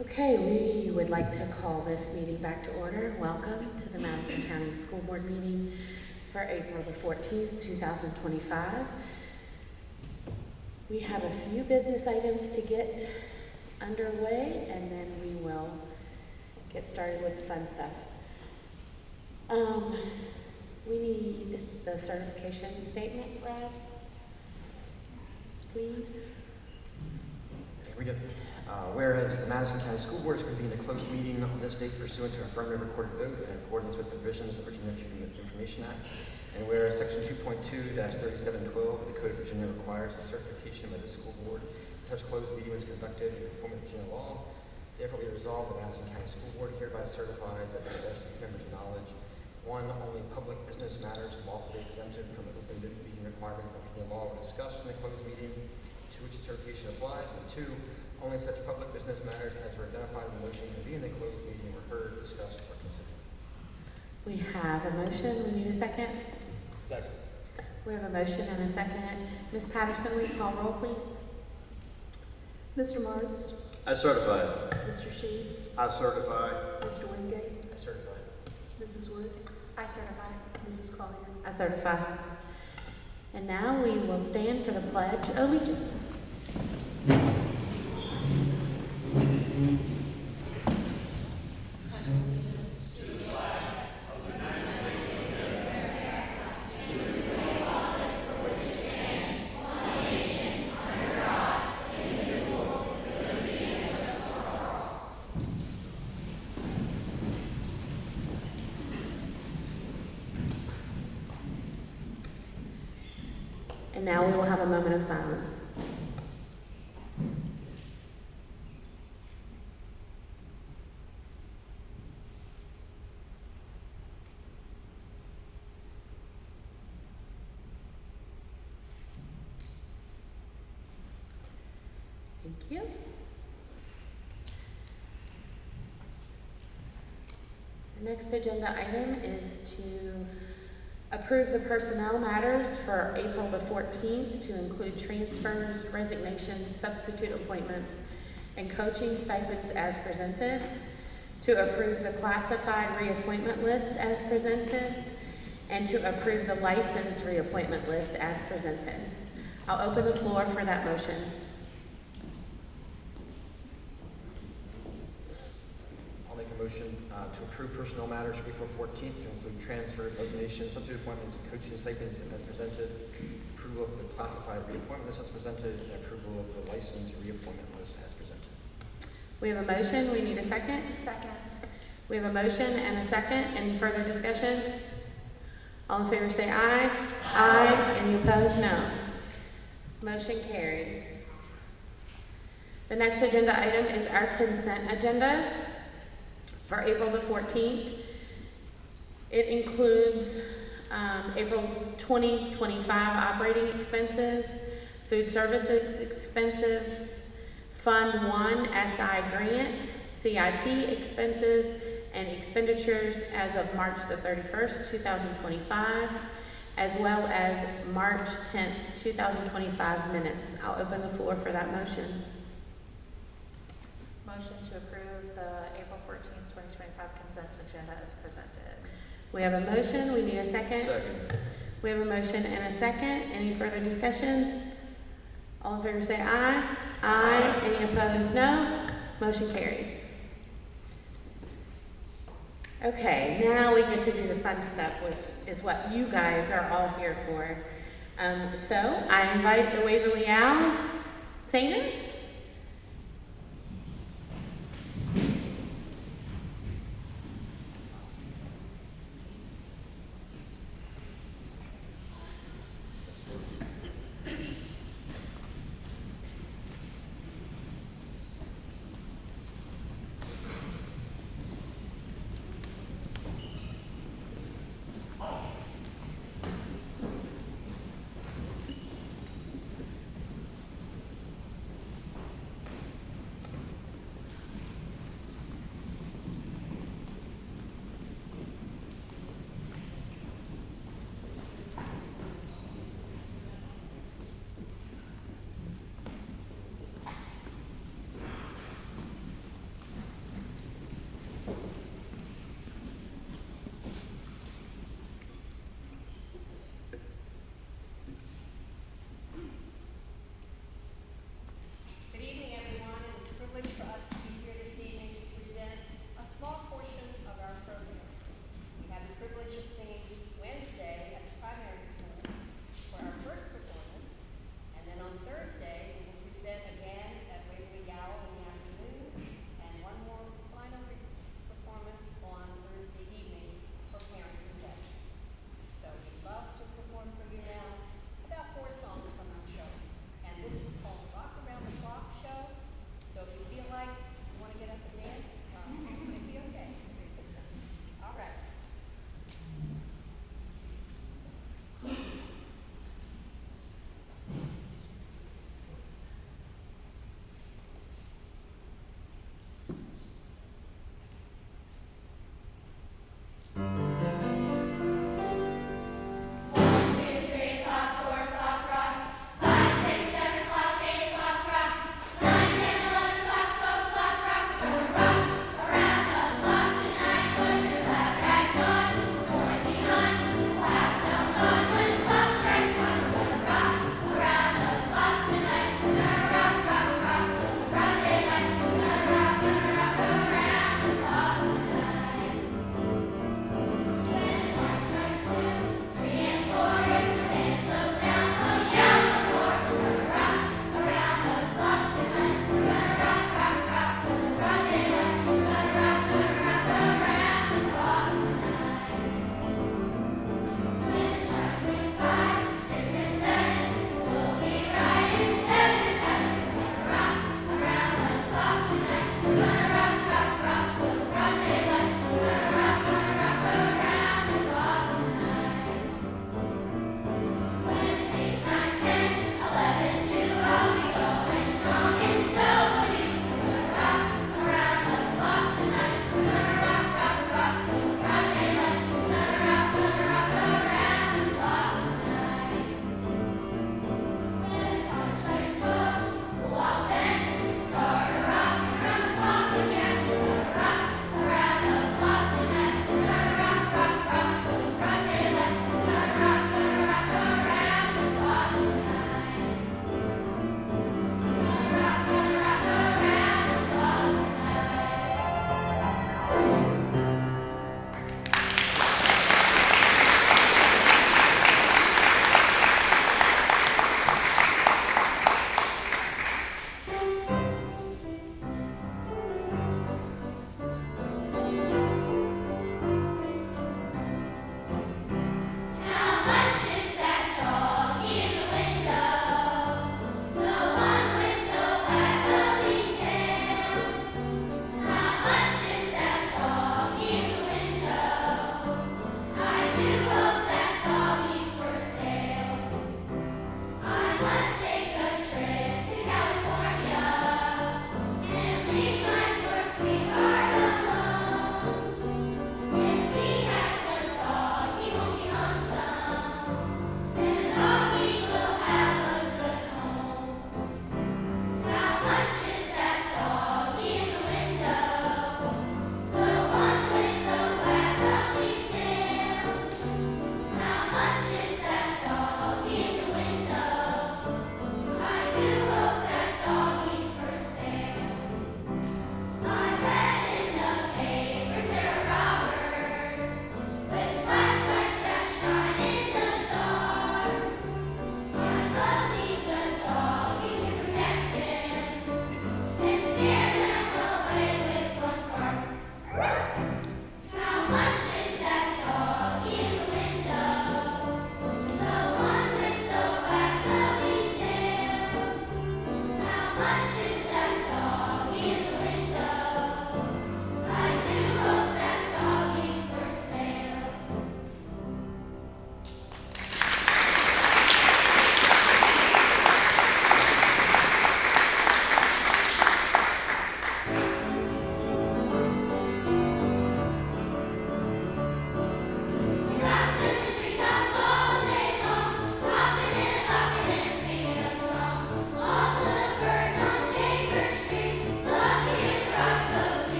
Okay, we would like to call this meeting back to order. Welcome to the Madison County School Board meeting for April the 14th, 2025. We have a few business items to get underway, and then we will get started with the fun stuff. We need the certification statement, Brad, please. Here we go. Whereas the Madison County School Board has convened a closed meeting on this date pursuant to an affirmative recorded vote in accordance with the provisions of the Virginia Freedom of Information Act. And whereas Section 2.2-3712 of the Code of Virginia requires the certification by the school board that such closed meeting was conducted in conformity with Virginia law, therefore we resolve the Madison County School Board hereby certifies that to the best of the members' knowledge, one, only public business matters lawfully exempted from the open meeting requirement of Virginia law were discussed in the closed meeting to which the certification applies, and two, only such public business matters as were identified in the motion to be in the closed meeting were heard, discussed, or considered. We have a motion. We need a second. Second. We have a motion and a second. Ms. Patterson, will you call roll, please? Mr. Martz, I certify. Mr. Sheets, I certify. Mr. Wingate, I certify. Mrs. Wood, I certify. Mrs. Collier. I certify. And now we will stand for the Pledge of Allegiance. And now we will have a moment of silence. Thank you. The next agenda item is to approve the personnel matters for April the 14th to include transfers, resignations, substitute appointments, and coaching stipends as presented, to approve the classified reappointment list as presented, and to approve the licensed reappointment list as presented. I'll open the floor for that motion. I'll make a motion to approve personnel matters for April 14th to include transfers, resignations, substitute appointments, and coaching stipends as presented, approval of the classified reappointment list as presented, and approval of the licensed reappointment list as presented. We have a motion. We need a second. Second. We have a motion and a second. Any further discussion? All in favor say aye. Aye. Any opposed? No. Motion carries. The next agenda item is our consent agenda for April the 14th. It includes April 2025 operating expenses, food services expenses, Fund 1 SI grant, CIP expenses, and expenditures as of March the 31st, 2025, as well as March 10th, 2025 minutes. I'll open the floor for that motion. Motion to approve the April 14th, 2025 consent agenda as presented. We have a motion. We need a second. Second. We have a motion and a second. Any further discussion? All in favor say aye. Aye. Any opposed? No. Motion carries. Okay, now we get to do the fun stuff, which is what you guys are all here for. So I invite the Waverly Owl singers.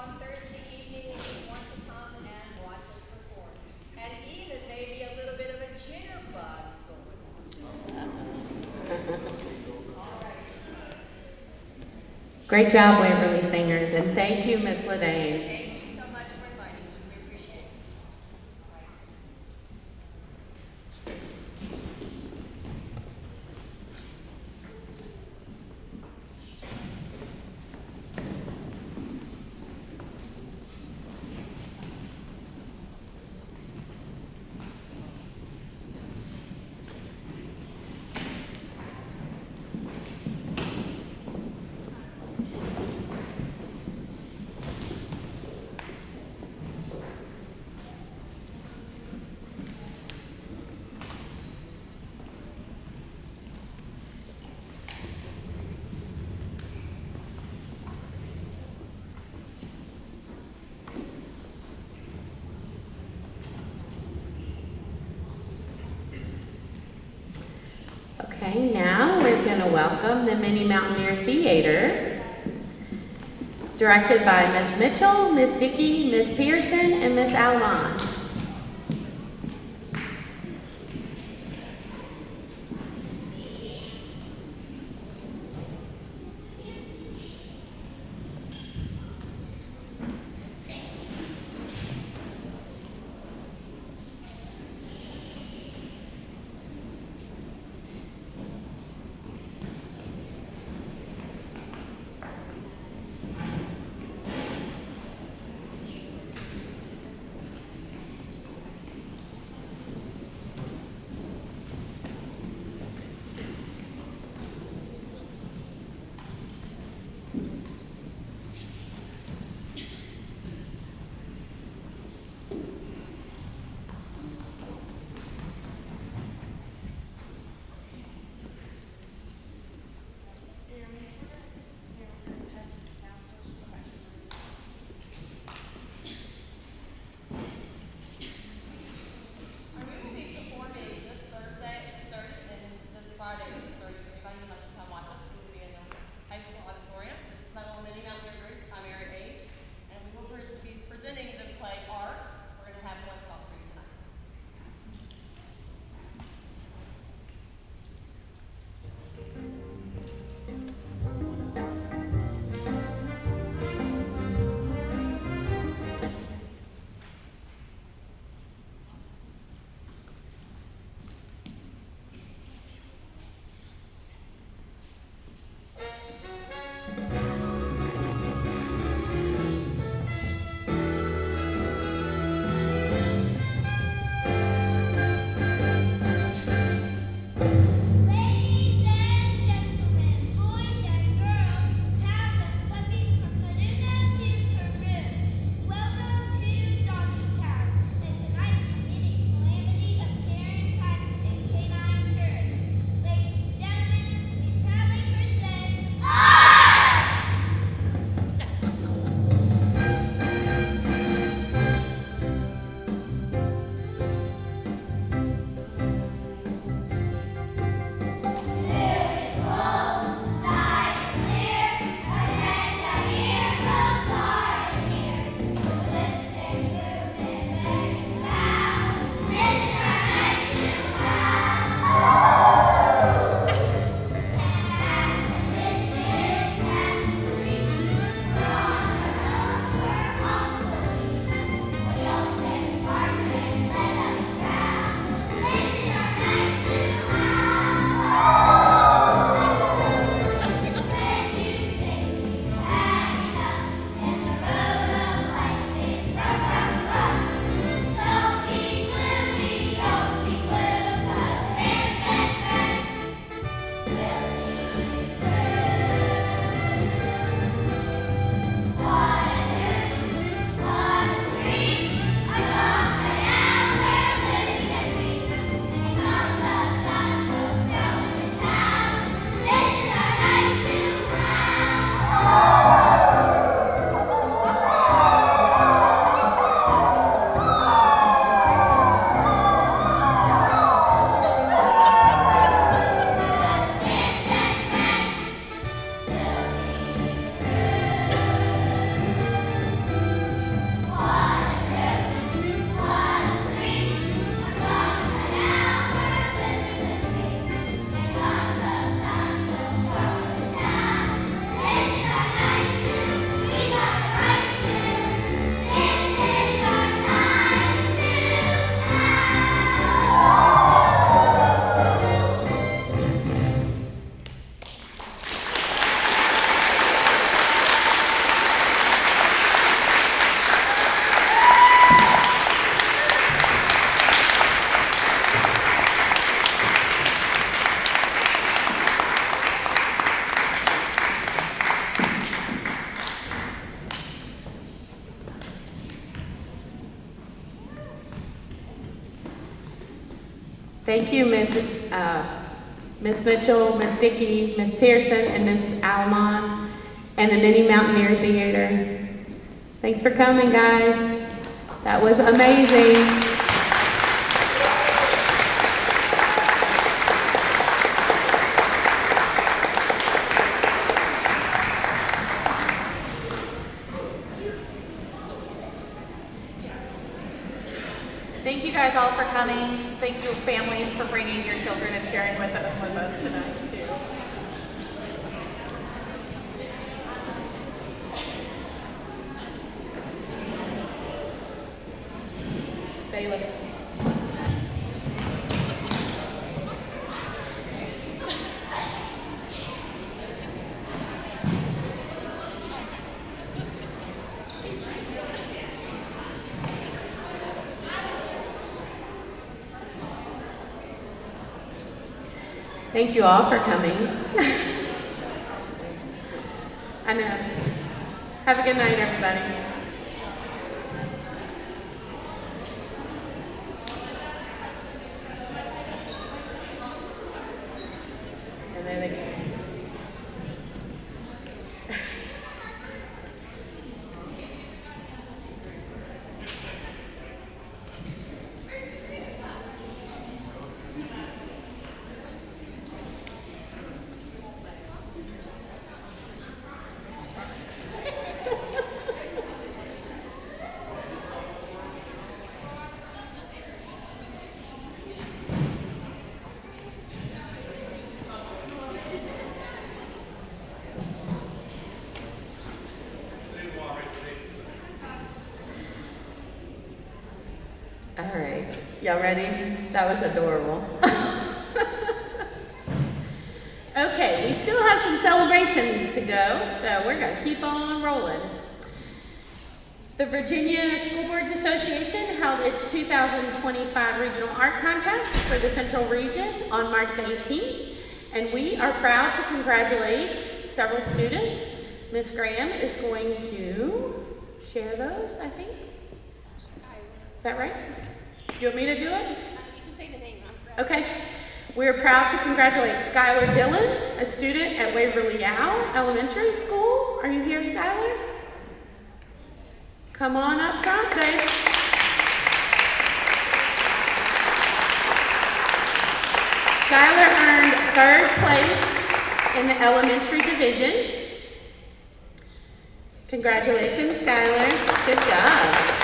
on Thursday evening if you want to come and watch us perform. And even maybe a little bit of a jitterbug going on. Great job, Waverly Singers, and thank you, Miss Ledane. Thank you so much for inviting us. We appreciate it. Okay, now we're going to welcome the Mini Mountaineer Theater, directed by Miss Mitchell, Miss Dickey, Miss Pearson, and Miss Almond. Thank you, Miss Mitchell, Miss Dickey, Miss Pearson, and Miss Almond, and the Mini Mountaineer Theater. Thanks for coming, guys. That was amazing. Thank you guys all for coming. Thank you families for bringing your children and sharing with us tonight too. Bailey. Thank you all for coming. I know. Have a good night, everybody. And then again. All right, y'all ready? That was adorable. Okay, we still have some celebrations to go, so we're gonna keep on rolling. The Virginia School Boards Association held its 2025 Regional Art Contest for the Central Region on March the 18th, and we are proud to congratulate several students. Ms. Graham is going to share those, I think. Is that right? Do you want me to do it? You can say the name. Okay. We're proud to congratulate Skylar Dillon, a student at Waverly Yow Elementary School. Are you here, Skylar? Come on up front, babe. Skylar earned 3rd place in the elementary division. Congratulations, Skylar. Good job.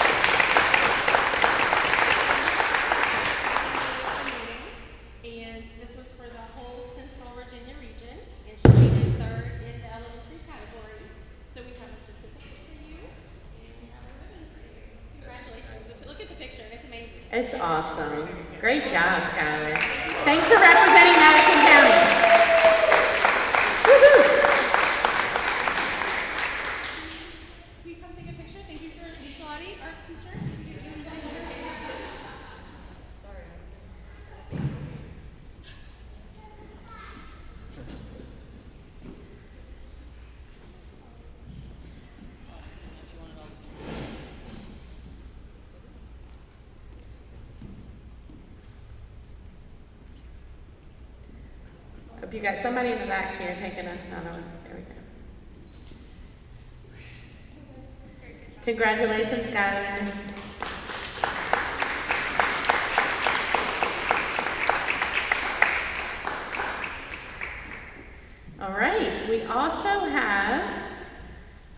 And this was for the whole Central Virginia region, and she came in 3rd in the elementary category. So we have a certificate for you, and we have a ribbon for you. Congratulations. Look at the picture, it's amazing. It's awesome. Great job, Skylar. Thanks for representing Madison County. Woohoo! Will you come take a picture? Thank you for Miss Lottie, our teacher. Hope you got somebody in the back here taking another one. There we go. Congratulations, Skylar. All right, we also have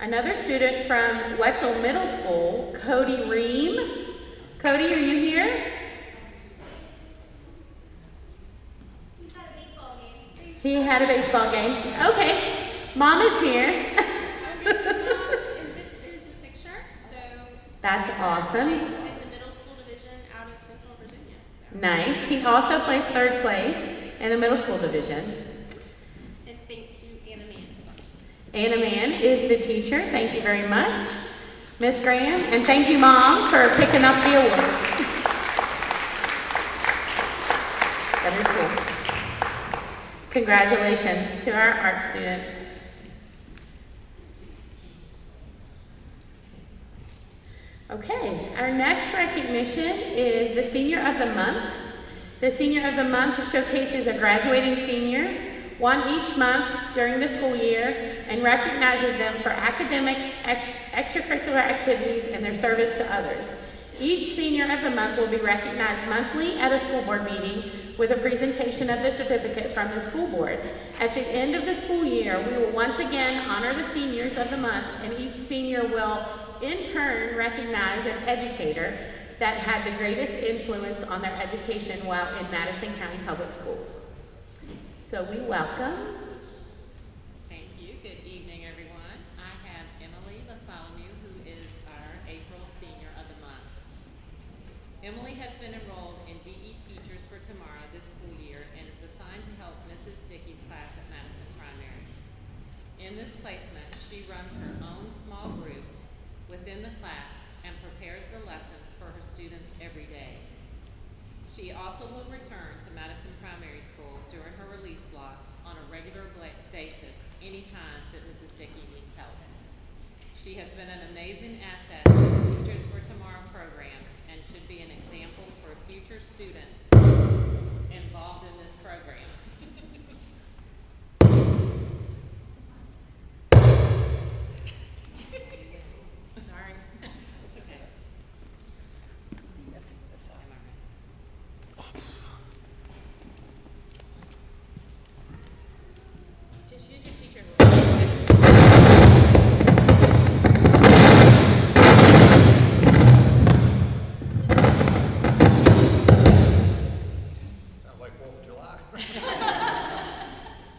another student from Wetzel Middle School, Cody Ream. Cody, are you here? He had a baseball game. Okay, Mom is here. And this is the picture. So That's awesome. in the middle school division out of Central Virginia. So. Nice. He also placed 3rd place in the middle school division. And thanks to Anna Mann, who's our teacher. Anna Mann is the teacher. Thank you very much, Miss Graham. And thank you, Mom, for picking up the award. That is cool. Congratulations to our art students. Okay, our next recognition is the Senior of the Month. The Senior of the Month showcases a graduating senior, one each month during the school year, and recognizes them for academics, extracurricular activities, and their service to others. Each Senior of the Month will be recognized monthly at a school board meeting with a presentation of the certificate from the school board. At the end of the school year, we will once again honor the Seniors of the Month, and each senior will in turn recognize an educator that had the greatest influence on their education while in Madison County Public Schools. So we welcome. Thank you. Good evening, everyone. I have Emily Bartholomew, who is our April Senior of the Month. Emily has been enrolled in DE Teachers for Tomorrow this school year and is assigned to help Mrs. Dickey's class at Madison Primary. In this placement, she runs her own small group within the class and prepares the lessons for her students every day. She also will return to Madison Primary School during her release block on a regular basis anytime that Mrs. Dickey needs help. She has been an amazing asset to the Teachers for Tomorrow program and should be an example for future students involved in this program. Sorry. It's okay. Am I right? Just use your teacher. Sounds like 4th of July.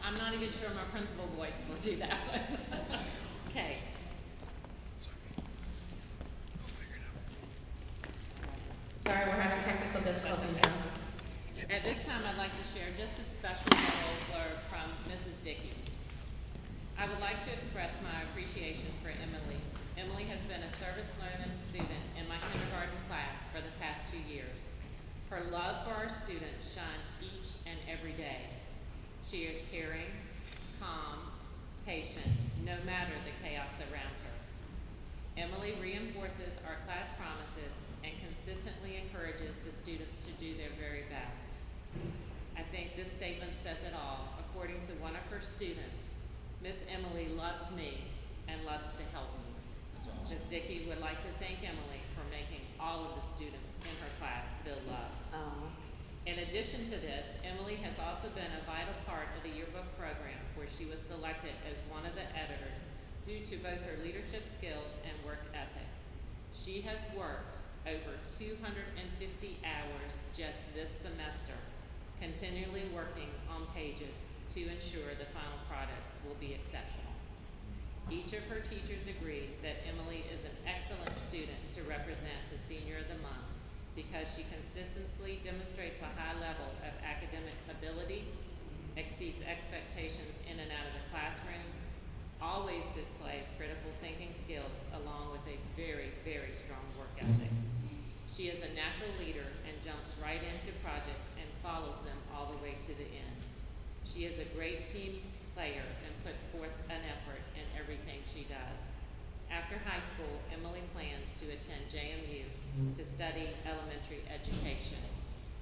I'm not even sure my principal voice will do that one. Okay. Sorry, we're having technical difficulties That's now. At this time, I'd like to share just a special little blurb from Mrs. Dickey. I would like to express my appreciation for Emily. Emily has been a service learning student in my kindergarten class for the past 2 years. Her love for our students shines each and every day. She is caring, calm, patient, no matter the chaos around her. Emily reinforces our class promises and consistently encourages the students to do their very best. I think this statement says it all. According to one of her students, Miss Emily loves me and loves to help me. Ms. Dickey would like to thank Emily for making all of the students in her class feel loved. In addition to this, Emily has also been a vital part of the yearbook program, where she was selected as one of the editors due to both her leadership skills and work ethic. She has worked over 250 hours just this semester, continually working on pages to ensure the final product will be exceptional. Each of her teachers agree that Emily is an excellent student to represent the Senior of the Month because she consistently demonstrates a high level of academic ability, exceeds expectations in and out of the classroom, always displays critical thinking skills along with a very, very strong work ethic. She is a natural leader and jumps right into projects and follows them all the way to the end. She is a great team player and puts forth an effort in everything she does. After high school, Emily plans to attend JMU to study elementary education.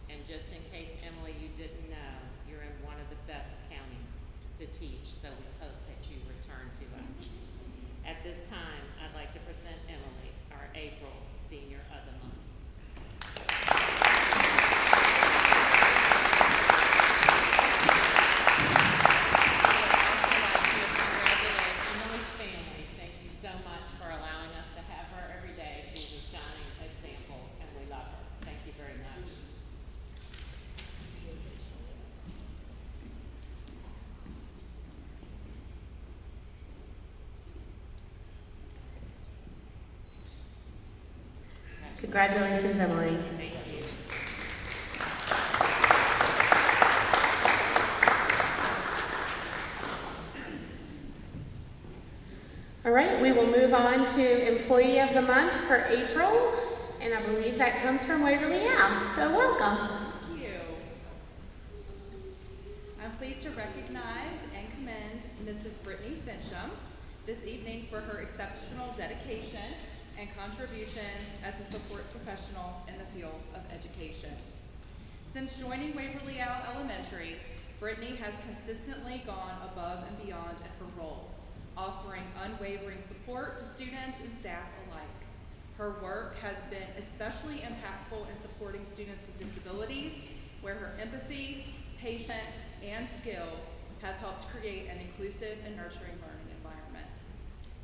And just in case, Emily, you didn't know, you're in one of the best counties to teach, so we hope that you return to us. At this time, I'd like to present Emily, our April Senior of the Month. Congratulations, Emily. Thank you. All right, we will move on to Employee of the Month for April, and I believe that comes from Waverly Ave. So welcome. Thank you. I'm pleased to recognize and commend Mrs. Brittany Fincham this evening for her exceptional dedication and contributions as a support professional in the field of education. Since joining Waverly Elementary, Brittany has consistently gone above and beyond in her role, offering unwavering support to students and staff alike. Her work has been especially impactful in supporting students with disabilities, where her empathy, patience, and skill have helped create an inclusive and nurturing learning environment.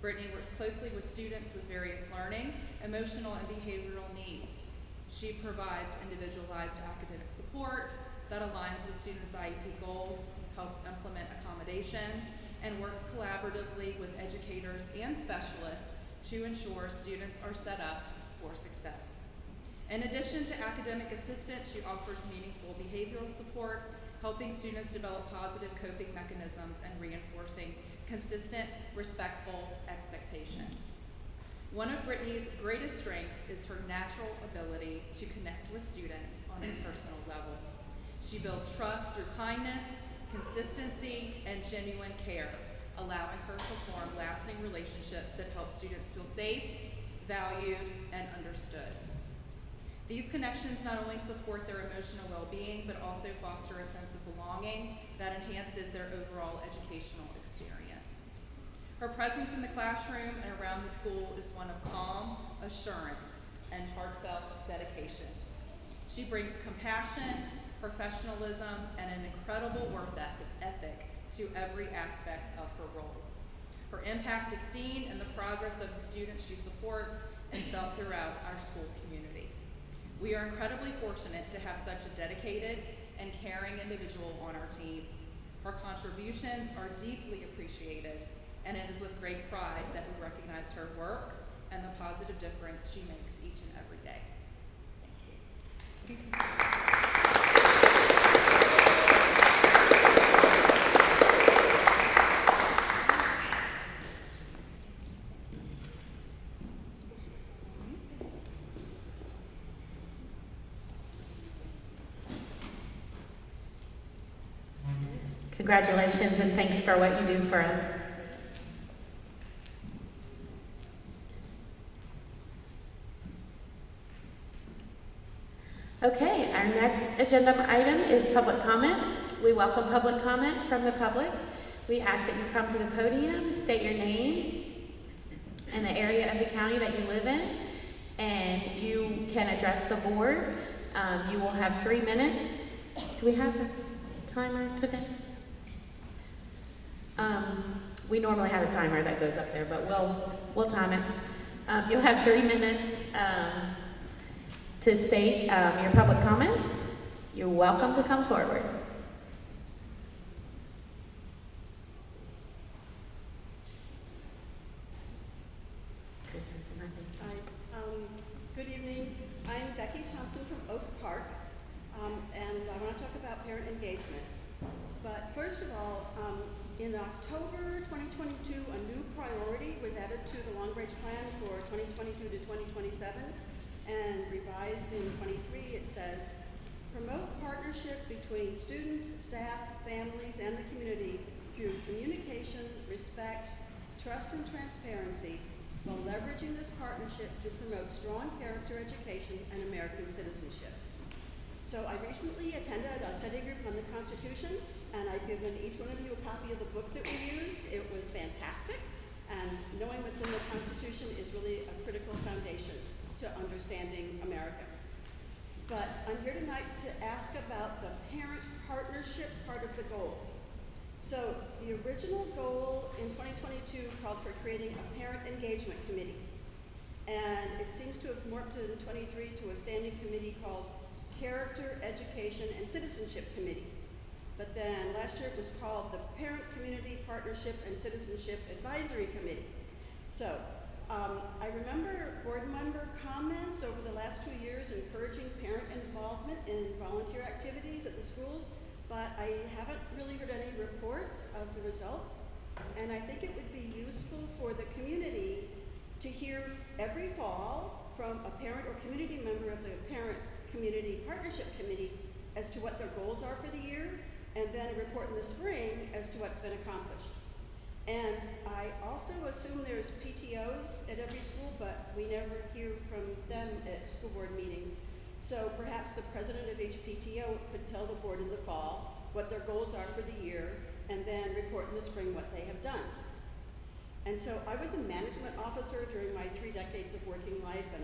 Brittany works closely with students with various learning, emotional, and behavioral needs. She provides individualized academic support that aligns with students' IEP goals, helps implement accommodations, and works collaboratively with educators and specialists to ensure students are set up for success. In addition to academic assistance, she offers meaningful behavioral support, helping students develop positive coping mechanisms and reinforcing consistent, respectful expectations. One of Brittany's greatest strengths is her natural ability to connect with students on a personal level. She builds trust through kindness, consistency, and genuine care, allowing her to form lasting relationships that help students feel safe, valued, and understood. These connections not only support their emotional well-being, but also foster a sense of belonging that enhances their overall educational experience. Her presence in the classroom and around the school is one of calm, assurance, and heartfelt dedication. She brings compassion, professionalism, and an incredible work ethic to every aspect of her role. Her impact is seen in the progress of the students she supports and felt throughout our school community. We are incredibly fortunate to have such a dedicated and caring individual on our team. Her contributions are deeply appreciated, and it is with great pride that we recognize her work and the positive difference she makes each and every day. Thank you. Congratulations and thanks for what you do for us. Okay, our next agenda item is public comment. We welcome public comment from the public. We ask that you come to the podium, state your name and the area of the county that you live in, and you can address the board. You will have 3 minutes. Do we have a timer today? We normally have a timer that goes up there, but we'll time it. You'll have 3 minutes to state your public comments. You're welcome to come forward. Chris has nothing. Hi. Good evening. I'm Becky Thompson from Oak Park, and I want to talk about parent engagement. But first of all, in October 2022, a new priority was added to the long-range plan for 2022 to 2027, and revised in 23. It says, promote partnership between students, staff, families, and the community through communication, respect, trust, and transparency, while leveraging this partnership to promote strong character education and American citizenship. So I recently attended a study group on the Constitution, and I've given each one of you a copy of the book that we used. It was fantastic, and knowing what's in the Constitution is really a critical foundation to understanding America. But I'm here tonight to ask about the parent partnership part of the goal. So the original goal in 2022 called for creating a parent engagement committee. And it seems to have morphed in 23 to a standing committee called Character, Education, and Citizenship Committee. But then last year it was called the Parent Community Partnership and Citizenship Advisory Committee. So I remember board member comments over the last 2 years encouraging parent involvement in volunteer activities at the schools, but I haven't really heard any reports of the results. And I think it would be useful for the community to hear every fall from a parent or community member of the Parent Community Partnership Committee as to what their goals are for the year, and then a report in the spring as to what's been accomplished. And I also assume there's PTOs at every school, but we never hear from them at school board meetings. So perhaps the president of each PTO could tell the board in the fall what their goals are for the year, and then report in the spring what they have done. And so I was a management officer during my 3 decades of working life, and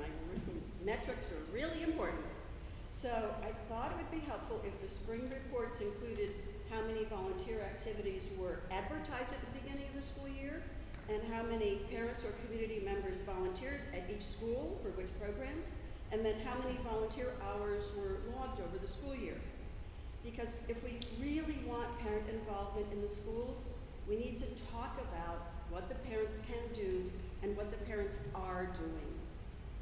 metrics are really important. So I thought it would be helpful if the spring reports included how many volunteer activities were advertised at the beginning of the school year, and how many parents or community members volunteered at each school for which programs, and then how many volunteer hours were logged over the school year. Because if we really want parent involvement in the schools, we need to talk about what the parents can do and what the parents are doing.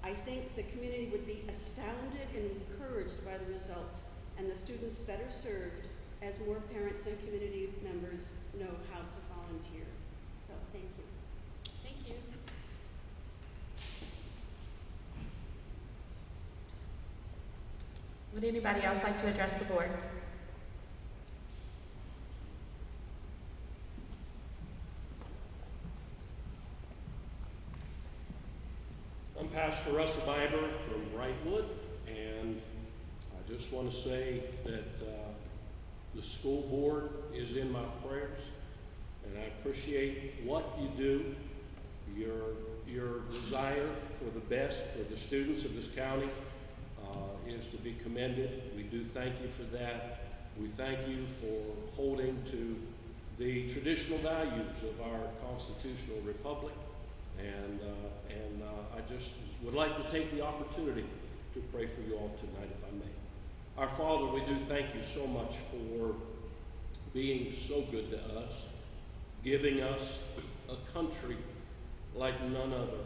I think the community would be astounded and encouraged by the results, and the students better served as more parents and community members know how to volunteer. So thank you. Thank you. Would anybody else like to address the board? I'm Pastor Russell Biber from Brightwood, and I just want to say that the school board is in my prayers, and I appreciate what you do, your desire for the best for the students of this county is to be commended. We do thank you for that. We thank you for holding to the traditional values of our constitutional republic. And I just would like to take the opportunity to pray for you all tonight, if I may. Our Father, we do thank you so much for being so good to us, giving us a country like none other.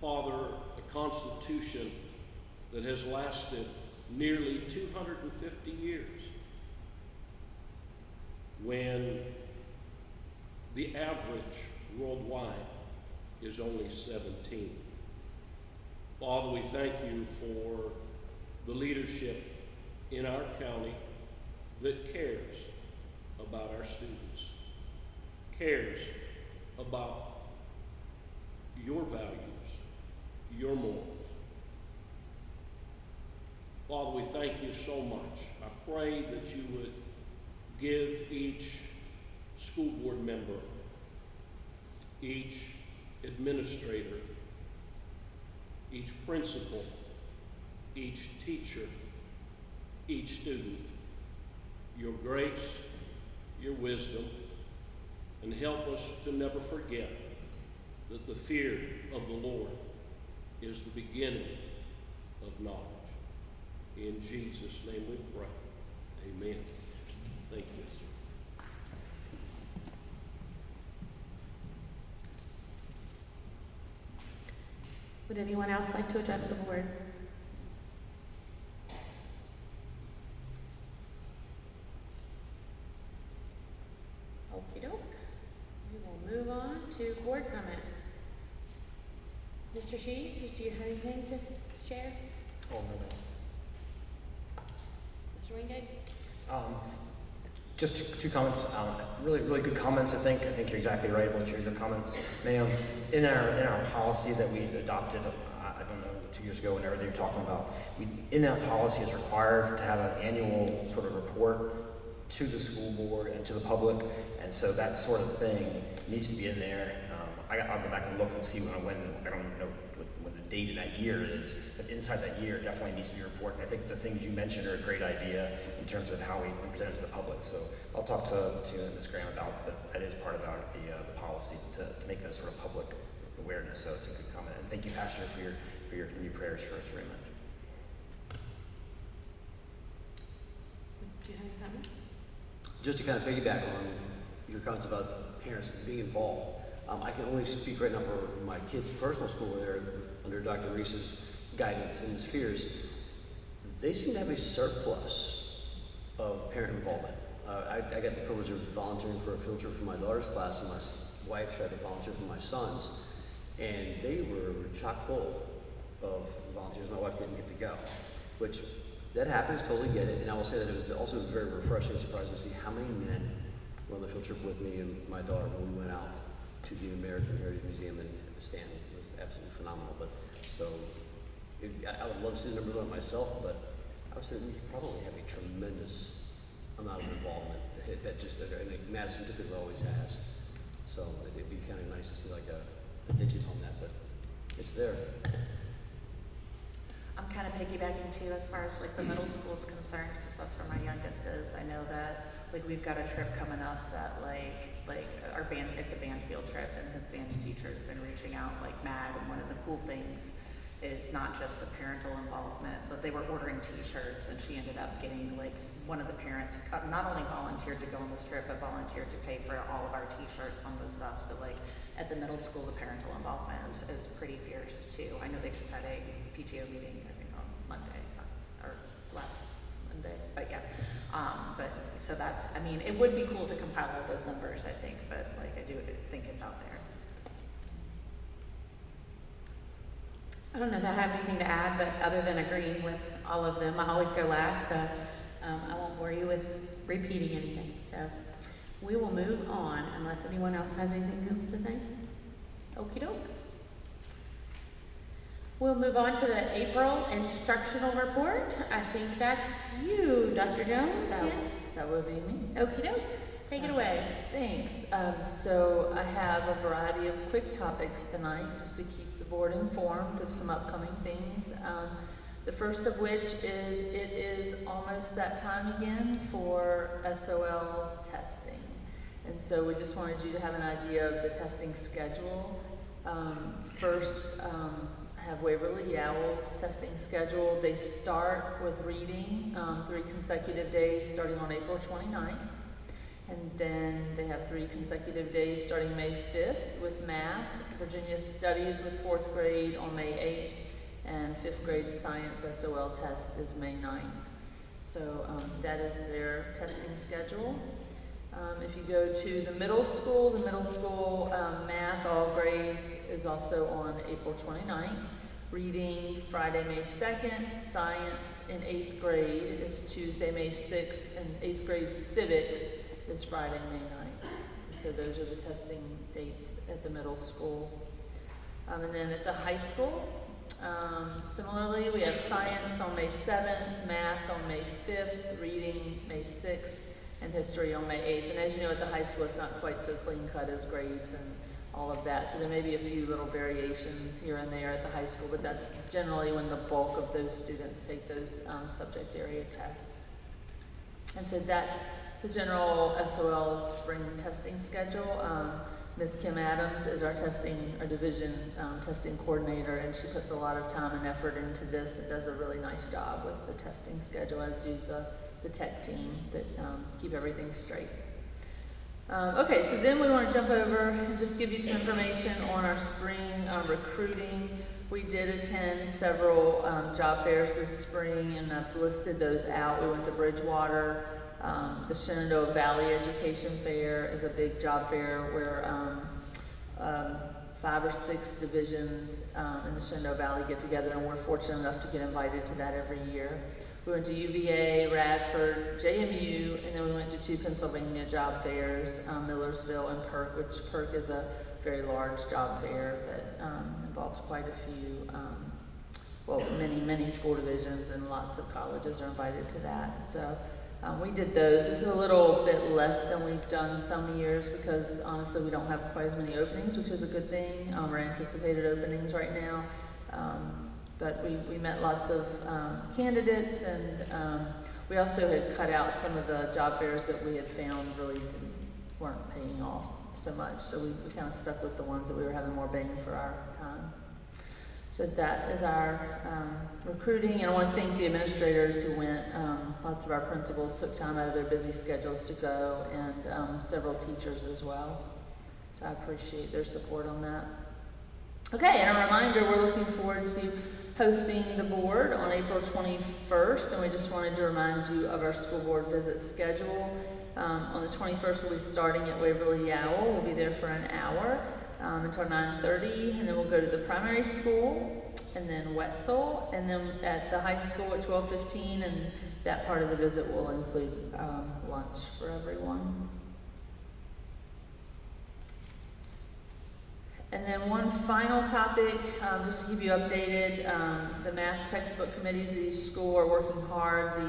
Father, a constitution that has lasted nearly 250 years, when the average worldwide is only 17. Father, we thank you for the leadership in our county that cares about our students, cares about your values, your morals. Father, we thank you so much. I pray that you would give each school board member, each administrator, each principal, each teacher, each student, your grace, your wisdom, and help us to never forget that the fear of the Lord is the beginning of knowledge. In Jesus' name we pray. Amen. Thank you. Would anyone else like to address the board? Okey doke. We will move on to board comments. Mr. Sheets, do you have anything to share? Oh, no. Mr. Wingate? Just two comments. Really good comments. I think you're exactly right about your comments, ma'am. In our policy that we adopted, I don't know, 2 years ago, whenever they were talking about, in that policy it's required to have an annual sort of report to the school board and to the public, and so that sort of thing needs to be in there. I'll go back and look and see when I don't even know what the date of that year is, but inside that year it definitely needs to be reported. I think the things you mentioned are a great idea in terms of how we present it to the public. So I'll talk to Ms. Graham about that is part of the policy to make that sort of public awareness. So it's a good comment, and thank you, Pastor, for your continued prayers for us very much. Do you have any comments? Just to kind of piggyback on your comments about parents being involved, I can only speak right now for my kids' personal school where they're under Dr. Reese's guidance and his fears. They seem to have a surplus of parent involvement. I got the privilege of volunteering for a field trip for my daughter's class, and my wife tried to volunteer for my son's, and they were chock full of volunteers. My wife didn't get to go, which that happens, totally get it. And I will say that it was also very refreshing and surprising to see how many men were on the field trip with me and my daughter when we went out to the American Heritage Museum in Stanley. It was absolutely phenomenal. But so I would love to see the numbers on it myself, but I would say we probably have a tremendous amount of involvement. If that just, I think Madison typically always has. So it'd be kind of nice to see like a digit on that, but it's there. I'm kind of piggybacking too as far as like the middle school's concerned, because that's where my youngest is. I know that like we've got a trip coming up that like our band, it's a band field trip, and his band teacher has been reaching out like mad. And one of the cool things is not just the parental involvement, but they were ordering T-shirts, and she ended up getting like one of the parents not only volunteered to go on this trip, but volunteered to pay for all of our T-shirts on this stuff. So like at the middle school, the parental involvement is pretty fierce too. I know they just had a PTO meeting, I think on Monday or last Monday, but yeah. But so that's, I mean, it would be cool to compile all those numbers, I think, but like I do think it's out there. I don't know that I have anything to add, but other than agreeing with all of them, I always go last, so I won't bore you with repeating anything. So we will move on unless anyone else has anything else to say. Okie doke. We'll move on to the April instructional report. I think that's you, Dr. Jones, yes? That would be me. Okie doke. Take it away. Thanks. So I have a variety of quick topics tonight just to keep the board informed of some upcoming things. The first of which is it is almost that time again for SOL testing. And so we just wanted you to have an idea of the testing schedule. First, I have Waverly Owl's testing schedule. They start with reading 3 consecutive days starting on April 29th. And then they have 3 consecutive days starting May 5th with math. Virginia Studies with 4th grade on May 8th. And 5th grade science SOL test is May 9th. So that is their testing schedule. If you go to the middle school math, all grades, is also on April 29th. Reading Friday, May 2nd. Science in 8th grade is Tuesday, May 6th. And 8th grade civics is Friday, May 9th. So those are the testing dates at the middle school. And then at the high school, similarly, we have science on May 7th, math on May 5th, reading May 6th, and history on May 8th. And as you know, at the high school, it's not quite so clean cut as grades and all of that. So there may be a few little variations here and there at the high school, but that's generally when the bulk of those students take those subject area tests. And so that's the general SOL spring testing schedule. Ms. Kim Adams is our division testing coordinator, and she puts a lot of time and effort into this and does a really nice job with the testing schedule, as do the tech team that keep everything straight. Okay, so then we want to jump over and just give you some information on our spring recruiting. We did attend several job fairs this spring, and I've listed those out. We went to Bridgewater. The Shenandoah Valley Education Fair is a big job fair where 5 or 6 divisions in the Shenandoah Valley get together, and we're fortunate enough to get invited to that every year. We went to UVA, Radford, JMU, and then we went to 2 Pennsylvania job fairs, Millersville and Perk, which Perk is a very large job fair that involves quite a few, many school divisions, and lots of colleges are invited to that. So we did those. This is a little bit less than we've done some years because honestly we don't have quite as many openings, which is a good thing. We're anticipated openings right now. But we met lots of candidates, and we also had cut out some of the job fairs that we had found really weren't paying off so much. So we kind of stuck with the ones that we were having more bang for our time. So that is our recruiting, and I want to thank the administrators who went. Lots of our principals took time out of their busy schedules to go, and several teachers as well. So I appreciate their support on that. Okay, and a reminder, we're looking forward to hosting the board on April 21st, and we just wanted to remind you of our school board visit schedule. On the 21st, we'll be starting at Waverly Owl. We'll be there for an hour until 9:30, and then we'll go to the primary school, and then Wetzel, and then at the high school at 12:15, and that part of the visit will include lunch for everyone. And then one final topic, just to keep you updated, the math textbook committees at each school are working hard.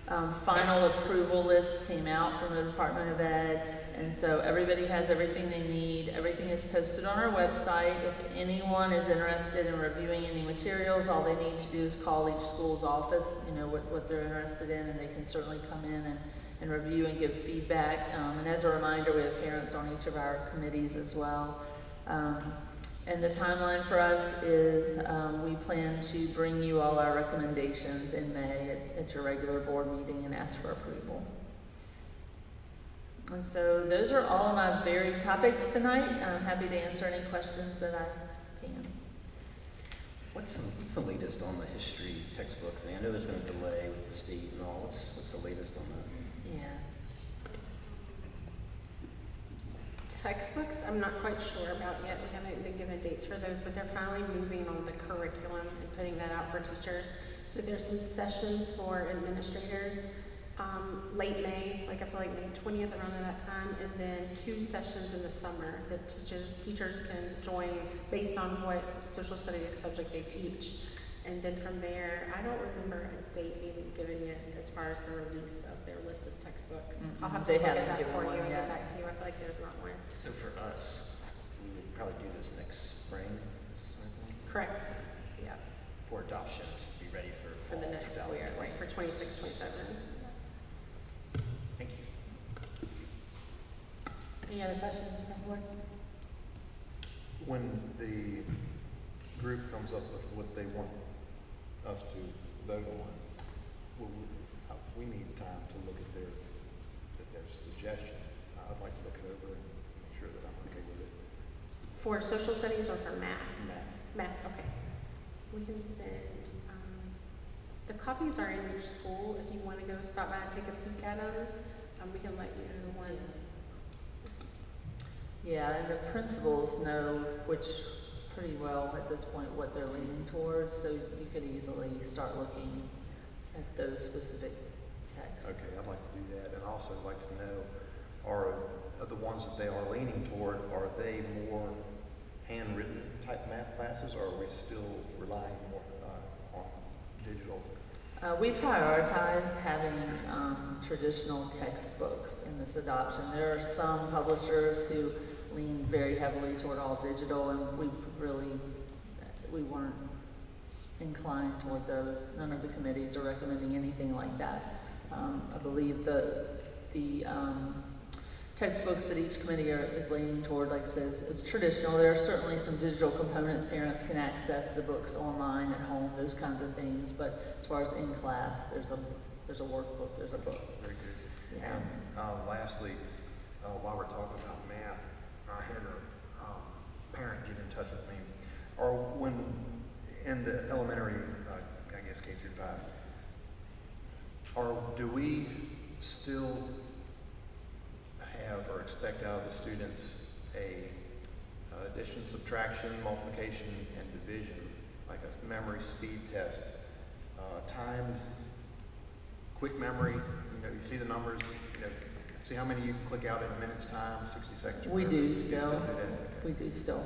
The final approval list came out from the Department of Ed, and so everybody has everything they need. Everything is posted on our website. If anyone is interested in reviewing any materials, all they need to do is call each school's office, you know, what they're interested in, and they can certainly come in and review and give feedback. And as a reminder, we have parents on each of our committees as well. And the timeline for us is we plan to bring you all our recommendations in May at your regular board meeting and ask for approval. And so those are all of my varied topics tonight. I'm happy to answer any questions that I can. What's the latest on the history textbook thing? I know there's been a delay with the state and all. What's the latest on that? Yeah. Textbooks, I'm not quite sure about yet. We haven't been given dates for those, but they're finally moving on the curriculum and putting that out for teachers. So there's some sessions for administrators, late May, like I feel like May 20th around that time, and then 2 sessions in the summer that teachers can join based on what social studies subject they teach. And then from there, I don't remember a date being given yet as far as the release of their list of textbooks. I'll have to They look at haven't that given for you one and yet. get back to you. I feel like there's not one. So for us, we would probably do this next spring, Correct. Yeah, for adoption to be ready for for the next school year, right, for 26, 27. Thank you. Any other questions from the board? When the group comes up with what they want us to vote on, we need time to look at their suggestion. I'd like to look it over and make sure that I'm okay with it. For social studies or for math? Math, okay. We can send, the copies are in each school. If you want to go stop by and take a peek at them, we can let you know the ones. Yeah, and the principals know pretty well at this point what they're leaning towards, so you could easily start looking at those specific texts. Okay, I'd like to do that, and also like to know, are the ones that they are leaning toward, are they more handwritten type math classes, or are we still relying more on digital? We prioritized having traditional textbooks in this adoption. There are some publishers who lean very heavily toward all digital, and we weren't inclined toward those. None of the committees are recommending anything like that. I believe the textbooks that each committee is leaning toward, like I said, is traditional. There are certainly some digital components. Parents can access the books online at home, those kinds of things. But as far as in class, there's a workbook, there's a book. Very good. Yeah. And lastly, while we're talking about math, I had a parent get in touch with me. Or when in the elementary, I guess K through 5, do we still have or expect out of the students addition, subtraction, multiplication, and division, like a memory speed test, timed, quick memory? You see the numbers, see how many you can click out in a minute's time, 60 seconds. We do still. Do that? Okay. We do still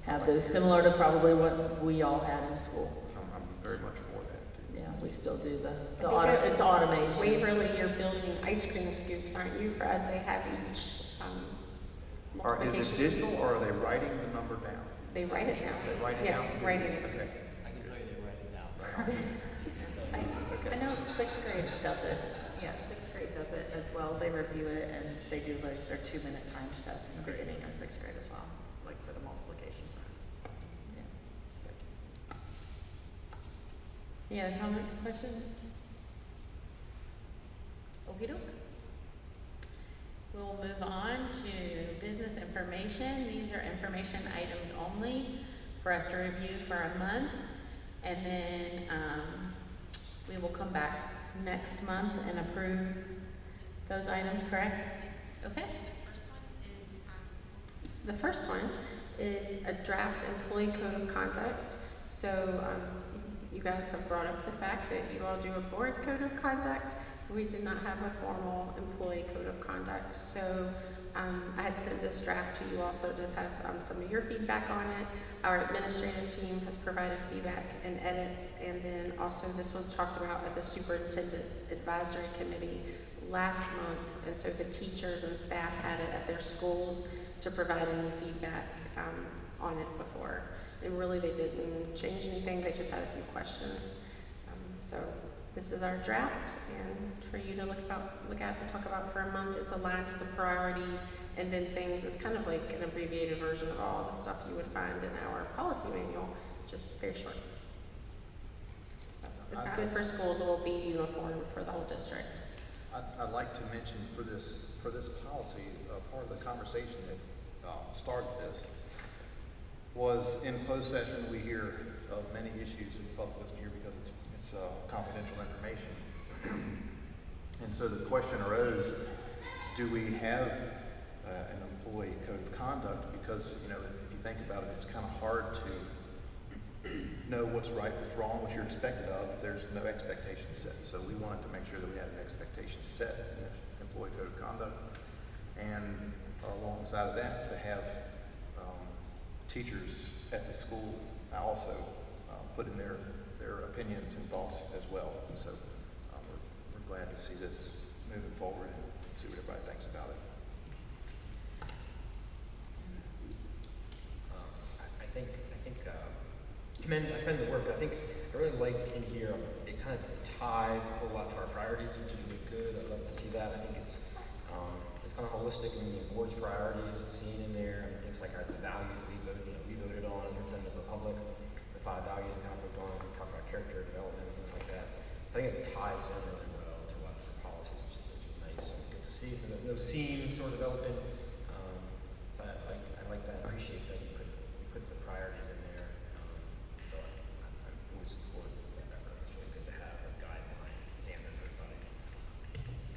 have those, similar to probably what we all had in school. I'm very much for that. Yeah, we still do It's it's automation. Waverly, you're building ice cream scoops, aren't you, for as they have each multiplication. Is it digital, or are they writing the number down? They write it down. They write it Yes, down? writing it. Okay. I can tell you they write it down. I know 6th grade does it. Yeah, 6th grade does it as well. They review it and they do like their 2-minute timed test in the beginning of 6th grade as well, like for the multiplication parts. Any other comments, questions? Okey-doke. We'll move on to business information. These are information items only for us to review for a month. And then we will come back next month and approve those items, correct? Okay. The first one is a draft employee code of conduct. So you guys have brought up the fact that you all do a board code of conduct. We did not have a formal employee code of conduct. So I had sent this draft to you also, just have some of your feedback on it. Our administrative team has provided feedback and edits, and then also this was talked about at the Superintendent Advisory Committee last month, and so the teachers and staff had it at their schools to provide any feedback on it before. And really they didn't change anything, they just had a few questions. So this is our draft, and for you to look at and talk about for a month. It's aligned to the priorities, and then things, it's kind of like an abbreviated version of all the stuff you would find in our policy manual, just very short. So it's good for schools, it will be uniform for the whole district. I'd like to mention for this policy, part of the conversation that started this was in closed session. We hear of many issues that the public doesn't hear because it's confidential information. And so the question arose, do we have an employee code of conduct? Because, if you think about it, it's kind of hard to know what's right, what's wrong, what you're expected of. There's no expectation set. So we wanted to make sure that we had an expectation set in the employee code of conduct. And alongside of that, to have teachers at the school also put in their opinions and thoughts as well. So we're glad to see this moving forward and see what everybody thinks about it. I commend the work. I really like in here, it kind of ties a whole lot to our priorities, which is really good. I'd love to see that. I think it's kind of holistic, and the board's priorities is seen in there, and things like the values that we voted on as representatives of the public, the 5 values we kind of focused on. We talked about character development and things like that. So I think it ties in really well to what our policies, which is nice and good to see. So no seams sort of developing. So I like that. I appreciate that you put the priorities in there. So I fully support that effort. It's really good to have a guideline standard for everybody.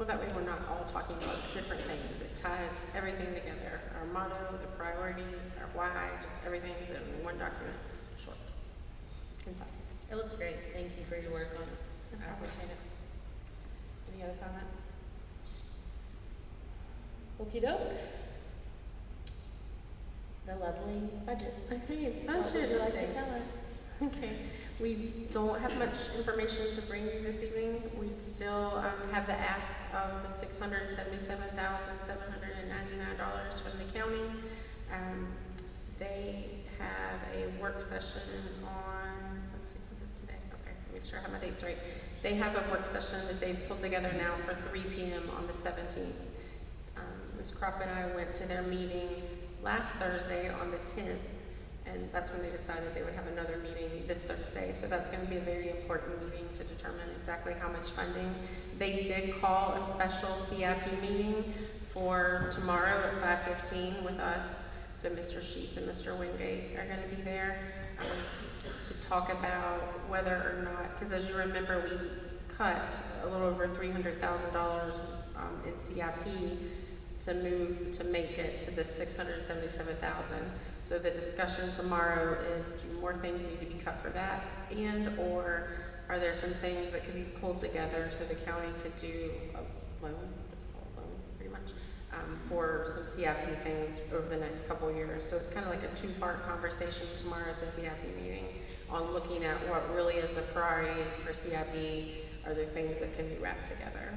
Well, that way we're not all talking about different things. It ties everything together. Our motto, the priorities, our why, just everything's in one document. Short, concise. It looks great. Thank you for your work on it. I appreciate it. Any other comments? Okey doke. The lovely budget. Okay, What budget would you like to update. tell us? Okay, we don't have much information to bring you this evening. We still have the ask of the $677,799 from the county. They have a work session on, let's see, what is today? Okay, make sure I have my dates right. They have a work session that they've pulled together now for 3 p.m. on the 17th. Ms. Kropp and I went to their meeting last Thursday on the 10th, and that's when they decided they would have another meeting this Thursday. So that's going to be a very important meeting to determine exactly how much funding. They did call a special CIP meeting for tomorrow at 5:15 with us. So Mr. Sheets and Mr. Wingate are going to be there to talk about whether or not, because as you remember, we cut a little over $300,000 in CIP to make it to the $677,000. So the discussion tomorrow is, do more things need to be cut for that, and or are there some things that can be pulled together so the county could do a loan pretty much, for some CIP things over the next couple of years. So it's kind of like a 2-part conversation tomorrow at the CIP meeting on looking at what really is the priority for CIP. Are there things that can be wrapped together?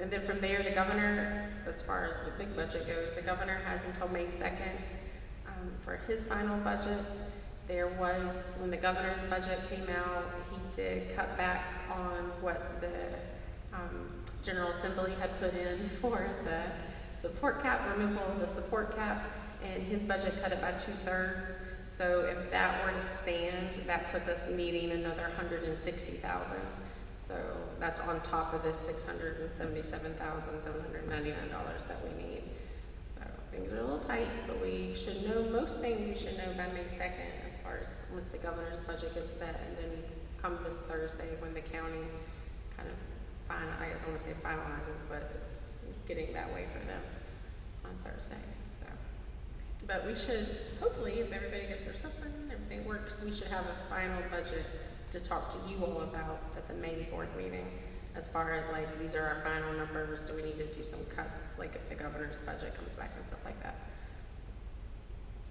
And then from there, the governor, as far as the big budget goes, the governor has until May 2nd for his final budget. There was, when the governor's budget came out, he did cut back on what the General Assembly had put in for the support cap, removal of the support cap, and his budget cut it by 2/3. So if that were to stand, that puts us needing another $160,000. So that's on top of this $677,799 that we need. So things are a little tight, but we should know most things we should know by May 2nd as far as once the governor's budget gets set, and then come this Thursday when the county kind of I just want to say finalizes, but it's getting that way for them on Thursday. So, but we should, hopefully, if everybody gets their stuff done, everything works, we should have a final budget to talk to you all about at the May board meeting. as far as like, these are our final numbers, do we need to do some cuts, like if the governor's budget comes back and stuff like that.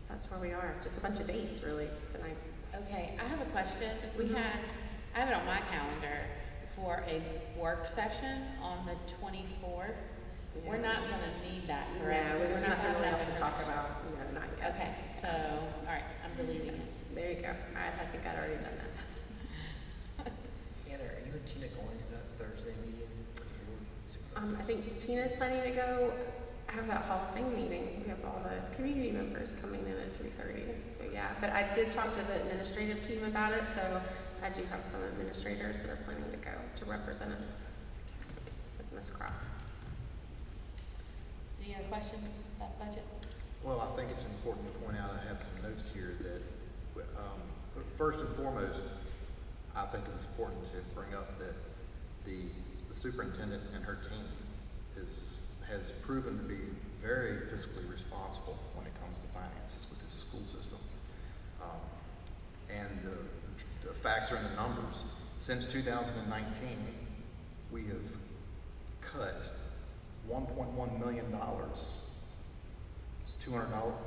That's where we are, just a bunch of dates really tonight. Okay, I have a question. I have it on my calendar for a work session on the 24th. We're not gonna need that, correct? Yeah, Because there's we're not nothing really having else to that talk information. about, no, not yet. Okay, so, all right, I'm deleting it. There you go, I think I'd already done that. Anna, are you and Tina going to that Thursday meeting? I think Tina's planning to go have that Hall of Fame meeting. We have all the community members coming in at 3:30. So yeah, but I did talk to the administrative team about it. So I do have some administrators that are planning to go to represent us with Ms. Crop. Any other questions about budget? Well, I think it's important to point out, I have some notes here that, first and foremost, I think it's important to bring up that the superintendent and her team has proven to be very fiscally responsible when it comes to finances with this school system. And the facts are in the numbers. Since 2019, we have cut $1.1 million. It's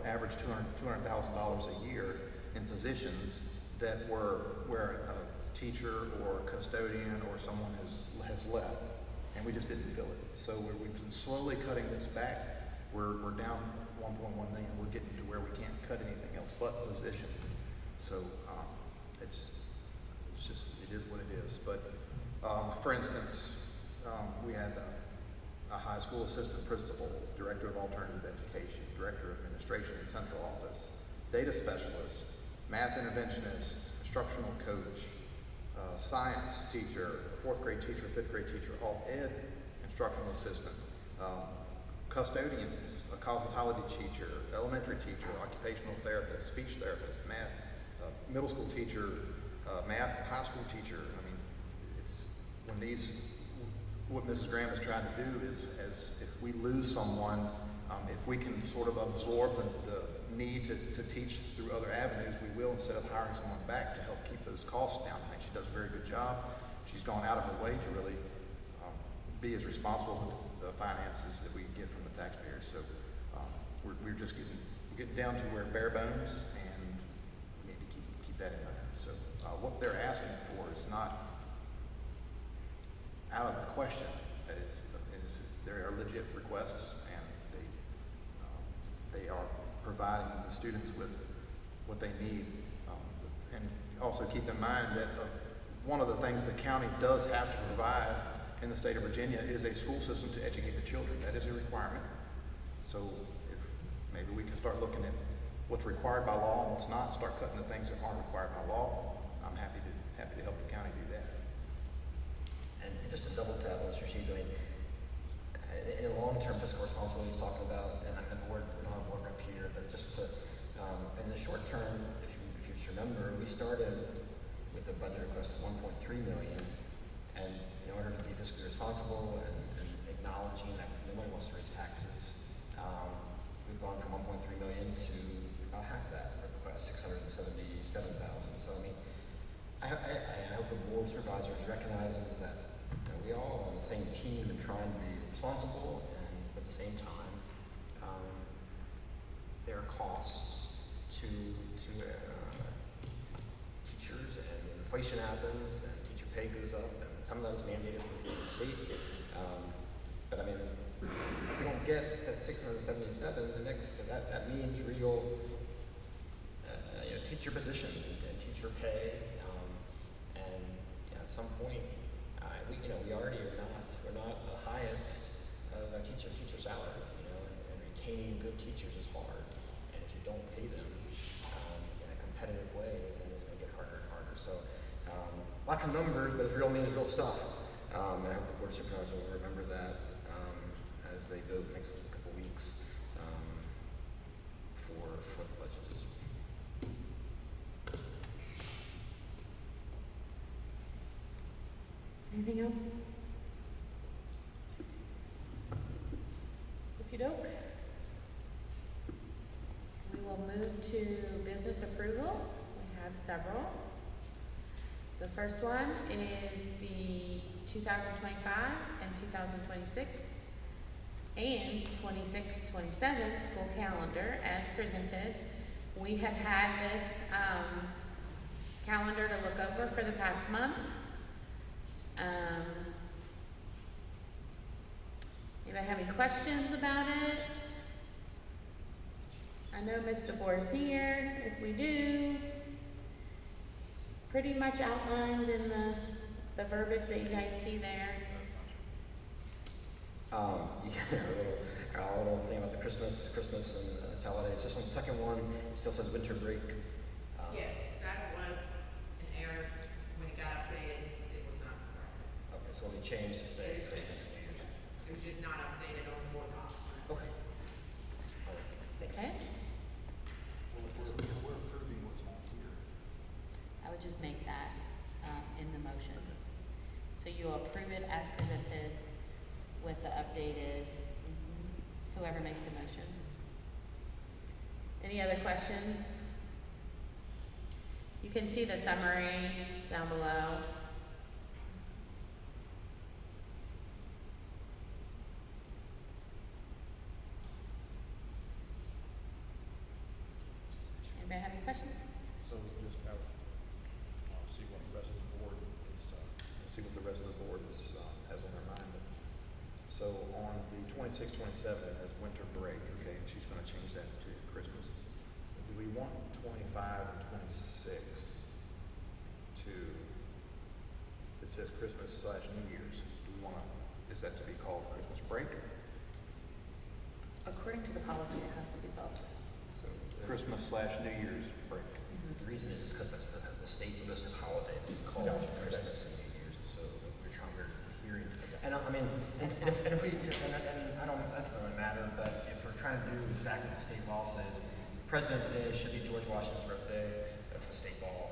average $200,000 a year in positions that where a teacher or a custodian or someone has left, and we just didn't fill it. So we've been slowly cutting this back. We're down 1.1 million. We're getting to where we can't cut anything else but positions. So it is what it is. But for instance, we had a high school assistant principal, director of alternative education, director of administration in central office, data specialist, math interventionist, instructional coach, science teacher, fourth grade teacher, fifth grade teacher, alt ed instructional assistant, custodians, a cosmetology teacher, elementary teacher, occupational therapist, speech therapist, math, middle school teacher, math, high school teacher. I mean, it's when what Mrs. Graham is trying to do is, as if we lose someone, if we can sort of absorb the need to teach through other avenues, we will, instead of hiring someone back to help keep those costs down. I think she does a very good job. She's gone out of her way to really be as responsible with the finances that we get from the taxpayers. So we're just getting down to where bare bones, and we need to keep that in mind. So what they're asking for is not out of the question. There are legit requests, and they are providing the students with what they need. And also keep in mind that one of the things the county does have to provide in the state of Virginia is a school system to educate the children. That is a requirement. So if maybe we can start looking at what's required by law and what's not, start cutting the things that aren't required by law, I'm happy to help the county do that. And just to double tap on Mr. Sheets, I mean, in the long-term fiscal responsibility he's talking about, and I'm the board, we don't have a board rep here, but just to, in the short term, if you just remember, we started with a budget request of 1.3 million, and in order to be fiscally responsible and acknowledging that nobody wants to raise taxes, we've gone from 1.3 million to about half that request, 677,000. So I mean, I hope the board of supervisors recognizes that we all are on the same team and trying to be responsible, and at the same time, there are costs to teachers, and inflation happens, and teacher pay goes up, and some of that is mandated from the state. But I mean, if we don't get that 677, that means real teacher positions and teacher pay, and at some point, we're not the highest of a teacher salary, and retaining good teachers is hard, and if you don't pay them in a competitive way, then it's going to get harder and harder. So lots of numbers, but it's real means real stuff. And I hope the board of supervisors will remember that as they go the next couple weeks for the budget. Anything else? Okey-doke. We will move to business approval. We have several. The first one is the 2025 and 2026 and 26-27 school calendar as presented. We have had this calendar to look over for the past month. Anybody have any questions about it? I know Ms. DeBoer is here. If we do, it's pretty much outlined in the verbiage that you guys see there. Yeah, a little thing about the Christmas and its holidays. Just on the second one, it still says winter break. Yes, that was an error. When it got updated, it was not correct. Okay, so when we changed to say Christmas and New Year's. It was just not updated on the board docs. Okay. All right, thank you. Okay? Well, if we're approving what's not here. I would just make that in the motion. So you'll approve it as presented with the updated, whoever makes the motion. Any other questions? You can see the summary down below. Anybody have any questions? So just have, see what the rest of the board is, has on their mind. So on the 26, 27, it has winter break, okay, and she's gonna change that to Christmas. Do we want 25 and 26 to, it says Christmas/New Year's, do we wanna, is that to be called Christmas break? According to the policy, it has to be both. So Christmas/New Year's break. the reason is because that's the state list of holidays called Christmas and New Year's, so we're trying, we're adhering to that. And I mean, and if we, and I don't, that's not gonna matter, but if we're trying to do exactly what the state law says, President's Day should be George Washington's birthday, that's the state law.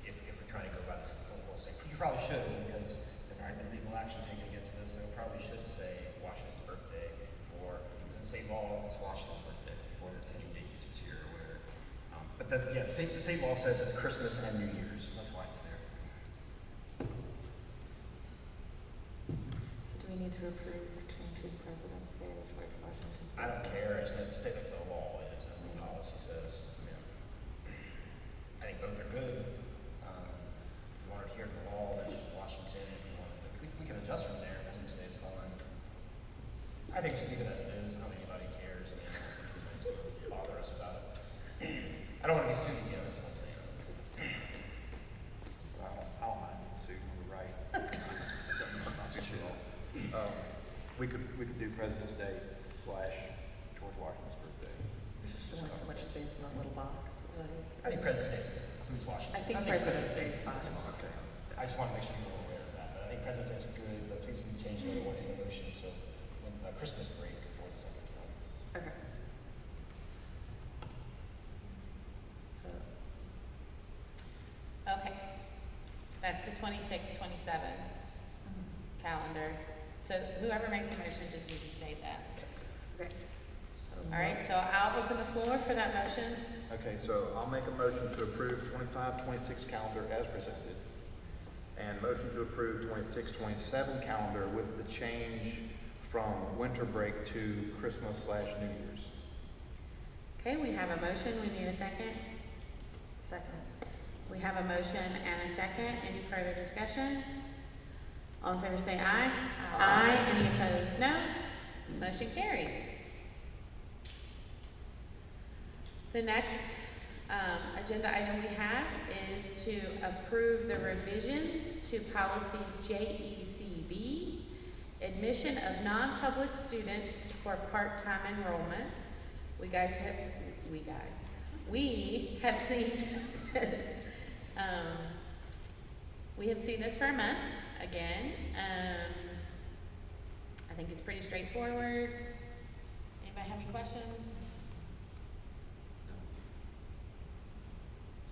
If we're trying to go by this whole thing, you probably should, because if there had been legal action taken against this, then we probably should say Washington's birthday for, because in state law, it's Washington's birthday for that same date this year or whatever. But the state law says it's Christmas and New Year's, that's why it's there. So do we need to approve changing President's Day to George Washington's? I don't care, I just know the state, that's the law is, that's what the policy says. I think both are good. If you want to adhere to the law, that's Washington, if you want to, we can adjust from there, President's Day is fine. I think just leave it as it is, I don't think anybody cares, I mean, don't bother us about it. I don't want to be sued again, that's what I'm saying. I don't mind being sued when we're right. Not so sure. We could do President's Day / George Washington's birthday. There's only so much space in that little box. I think President's Day is good, it's Washington. I think President's Day is fine. Okay. I just want to make sure you're aware of that, but I think President's Day is good, but please change the other one in the motion to Christmas break for the second one. Okay. So, Okay, that's the 26-27 calendar. So whoever makes the motion just needs to state that. okay. So, All right, so I'll open the floor for that motion. Okay, so I'll make a motion to approve 25, 26 calendar as presented, and motion to approve 26, 27 calendar with the change from winter break to Christmas/New Year's. Okay, we have a motion, we need a second. second. We have a motion and a second. Any further discussion? All in favor say aye. Aye. Any opposed, no. Motion carries. The next agenda item we have is to approve the revisions to policy JECB, admission of non-public students for part-time enrollment. We have seen this. We have seen this for a month again. I think it's pretty straightforward. Anybody have any questions?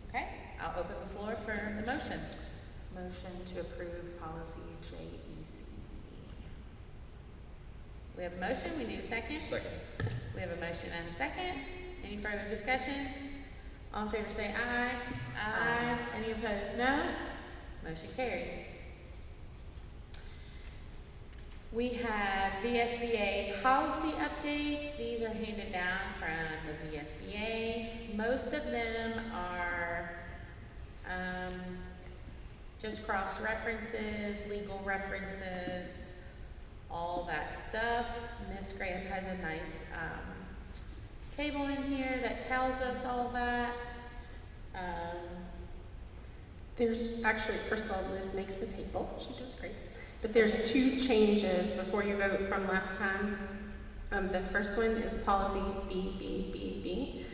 Okay, I'll open the floor for the motion. Motion to approve policy JECB. We have a motion, we need a second. Second. We have a motion and a second. Any further discussion? All in favor say aye. Aye. Any opposed, no. Motion carries. We have VSBA policy updates. These are handed down from the VSBA. Most of them are just cross references, legal references, all that stuff. Miss Graham has a nice table in here that tells us all that. There's actually, first of all, Liz makes the table, she does great. But there's 2 changes before you vote from last time. The first one is policy BBBB.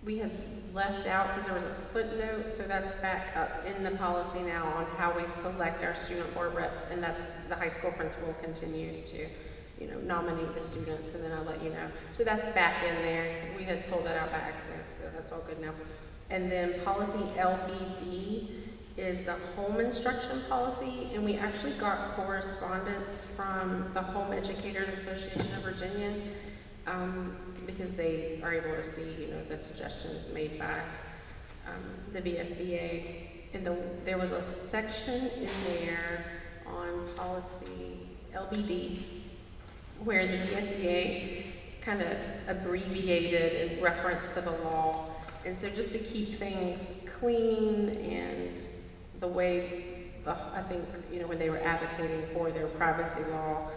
We had left out, because there was a footnote, so that's back up in the policy now on how we select our student board rep, and that's the high school principal continues to, nominate the students, and then I'll let you know. So that's back in there. We had pulled that out by accident, so that's all good now. And then policy LBD is the home instruction policy, and we actually got correspondence from the Home Educators Association of Virginia, because they are able to see, the suggestions made by the VSBA. And there was a section in there on policy LBD where the VSBA kind of abbreviated and referenced to the law. And so just to keep things clean and the way, I think, when they were advocating for their privacy law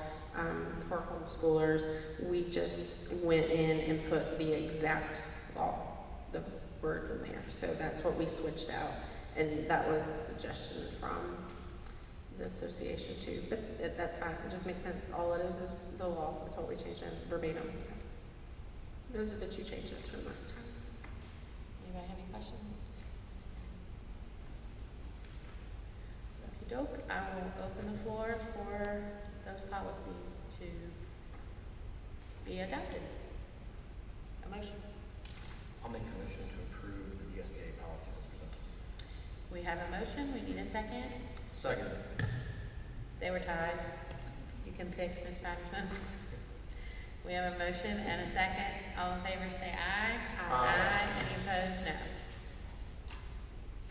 for homeschoolers, we just went in and put the exact law, the words in there. So that's what we switched out. And that was a suggestion from the association too. But that's fine, it just makes sense. All it is the law, is what we changed in verbatim. So those are the 2 changes from last time. Anybody have any questions? Okey-doke, I will open the floor for those policies to be adopted. A motion. I'll make a motion to approve the VSBA policies as presented. We have a motion, we need a second. Second. They were tied. You can pick, Ms. Patterson. We have a motion and a second. All in favor say aye. Aye. Any opposed? No.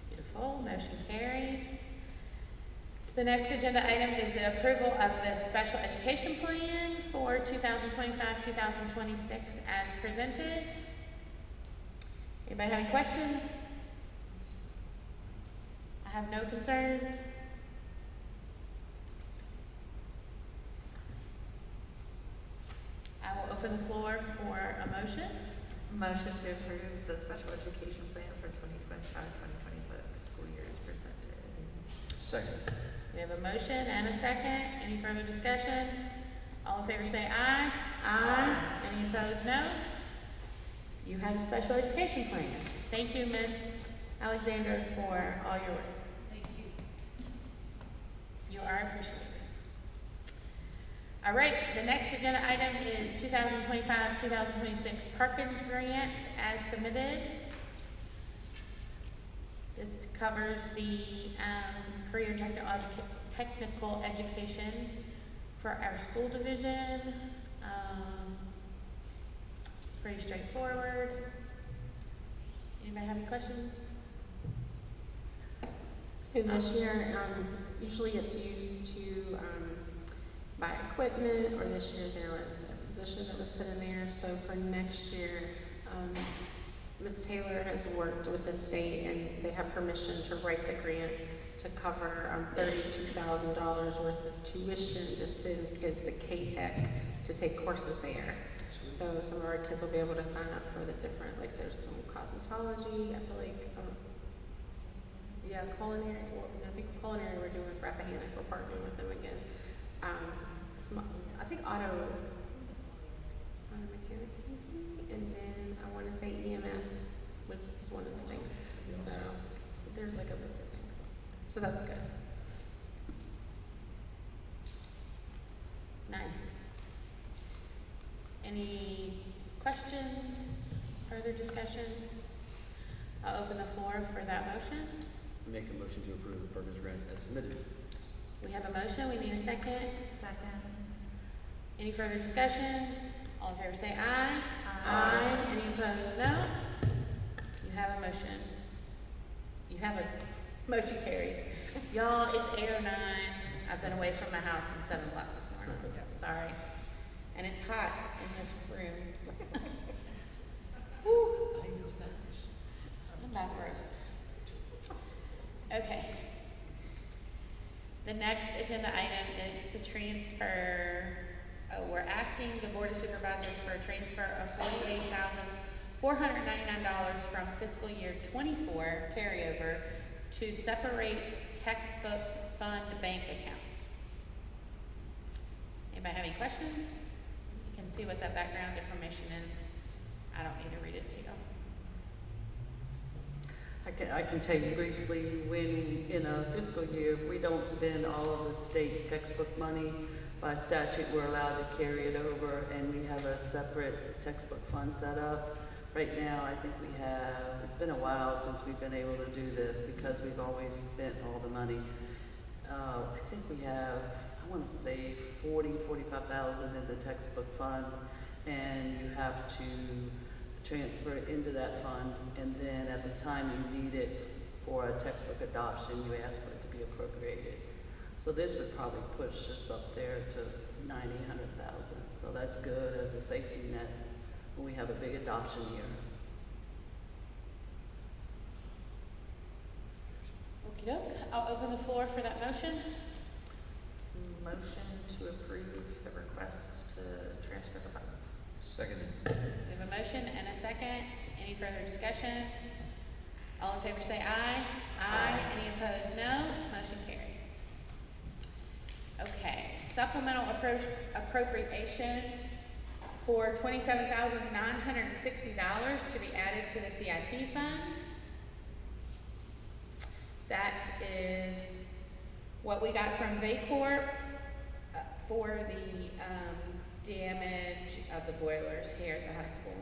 Beautiful, motion carries. The next agenda item is the approval of the special education plan for 2025-2026 as presented. Anybody have any questions? I have no concerns. I will open the floor for a motion. Motion to approve the special education plan for 2025-2026 school year is presented. Second. We have a motion and a second. Any further discussion? All in favor say aye. Aye. Any opposed, no. You have a special education plan. Thank you, Ms. Alexander, for all your work. Thank you. You are appreciated. All right, the next agenda item is 2025-2026 Perkins Grant as submitted. This covers the career technical education for our school division. It's pretty straightforward. Anybody have any questions? So this year, usually it's used to buy equipment, or this year there was a position that was put in there. So for next year, Ms. Taylor has worked with the state, and they have permission to write the grant to cover $32,000 worth of tuition to send kids to K-Tech to take courses there. So some of our kids will be able to sign up for the different, like there's some cosmetology, I feel like, culinary, well, I think culinary we're doing with Rappahannock, we're partnering with them again. I think auto mechanic, and then I want to say EMS, which is one of the things. So there's like a list of things. So that's good. Nice. Any questions, further discussion? I'll open the floor for that motion. Make a motion to approve the Perkins Grant as submitted. We have a motion, we need a second. Second. Any further discussion? All in favor say aye. Aye. Any opposed, no. You have a motion. You have a motion carries. Y'all, it's 8:09. I've been away from my house since 7 o'clock this morning. Sorry. And it's hot in this room. Whew. I'm about to roast. Okay. The next agenda item is to transfer, we're asking the Board of Supervisors for a transfer of $48,499 from fiscal year 24 carryover to separate textbook fund bank account. Anybody have any questions? You can see what that background information is. I don't need to read it to you. I can tell you briefly, when in a fiscal year, if we don't spend all of the state textbook money, by statute, we're allowed to carry it over, and we have a separate textbook fund set up. Right now, I think we have, it's been a while since we've been able to do this because we've always spent all the money. I think we have, I want to say 45,000 in the textbook fund, and you have to transfer it into that fund, and then at the time you need it for a textbook adoption, you ask for it to be appropriated. So this would probably push us up there to 90, 100,000. So that's good as a safety net when we have a big adoption year. Okey doke. I'll open the floor for that motion. Motion to approve the request to transfer the funds. Second. We have a motion and a second. Any further discussion? All in favor say aye. Aye. Any opposed, no. Motion carries. Okay, supplemental appropriation for $27,960 to be added to the CIP fund. That is what we got from VACORP for the damage of the boilers here at the high school.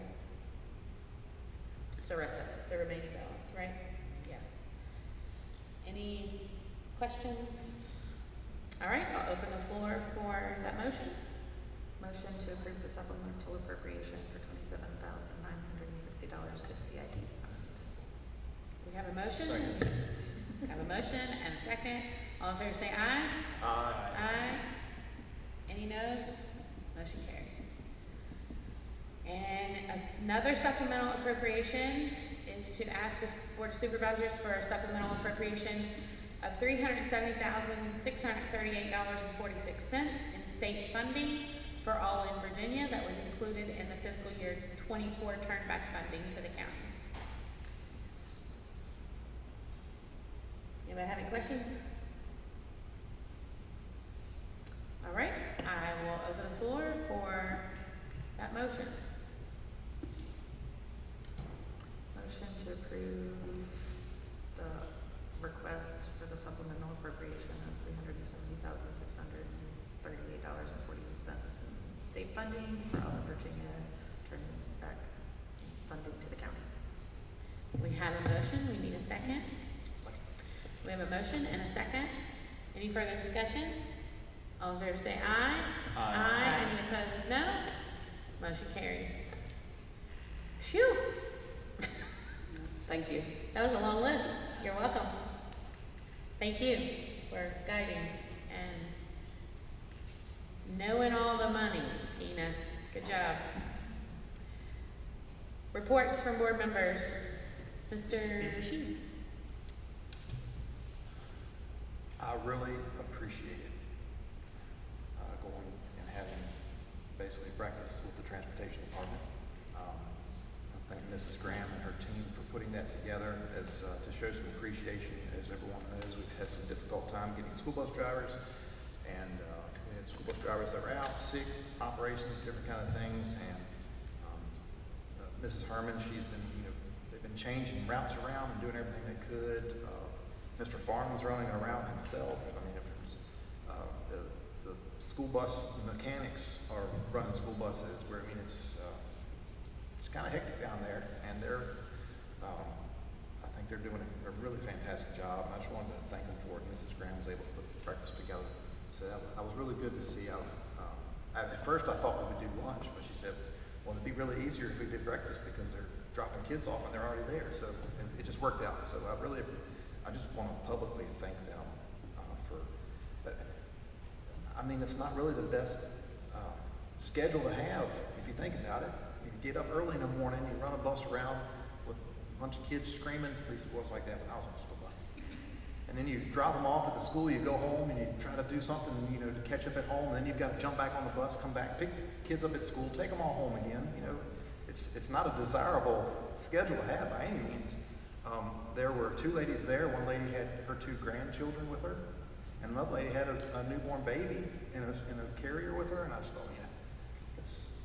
So rest of it, the remaining balance, right? Yeah. Any questions? All right, I'll open the floor for that motion. Motion to approve the supplemental appropriation for $27,960 to the CIP fund. We have a motion. Second. We have a motion and a second. All in favor say aye. Aye. Aye. Any noes? Motion carries. And another supplemental appropriation is to ask the Board of Supervisors for a supplemental appropriation of $370,638.46 in state funding for All in Virginia that was included in the fiscal year 24 turnback funding to the county. Anybody have any questions? All right, I will open the floor for that motion. Motion to approve the request for the supplemental appropriation of $370,638.46 in state funding for All in Virginia, turning back funding to the county. We have a motion, we need a second. Second. We have a motion and a second. Any further discussion? All in favor say aye. Aye. Any opposed, no. Motion carries. Phew. Thank you. That was a long list. You're welcome. Thank you for guiding and knowing all the money, Tina. Good job. Reports from board members. Mr. Sheets. I really appreciated going and having basically breakfast with the transportation department. I thank Mrs. Graham and her team for putting that together as to show some appreciation. As everyone knows, we've had some difficult time getting school bus drivers, and we had school bus drivers that were out sick, operations, different kind of things. And Mrs. Herman, she's been, they've been changing routes around and doing everything they could. Mr. Farn was running a route himself. I mean, it was, the school bus mechanics are running school buses where, I mean, it's kind of hectic down there, and they're, I think they're doing a really fantastic job. And I just wanted to thank them for it. Mrs. Graham was able to put breakfast together. So that was really good to see. At first I thought we would do lunch, but she said, well, it'd be really easier if we did breakfast because they're dropping kids off and they're already there. So it just worked out. So I just want to publicly thank them for that. I mean, it's not really the best schedule to have if you think about it. You get up early in the morning, you run a bus around with a bunch of kids screaming. At least it was like that when I was on the school bus. And then you drop them off at the school, you go home and you try to do something, you know, to catch up at home. And then you've got to jump back on the bus, come back, pick kids up at school, take them all home again. You know, it's not a desirable schedule to have by any means. There were two ladies there. One lady had her two grandchildren with her, and another lady had a newborn baby in a carrier with her. And I just thought, yeah, it's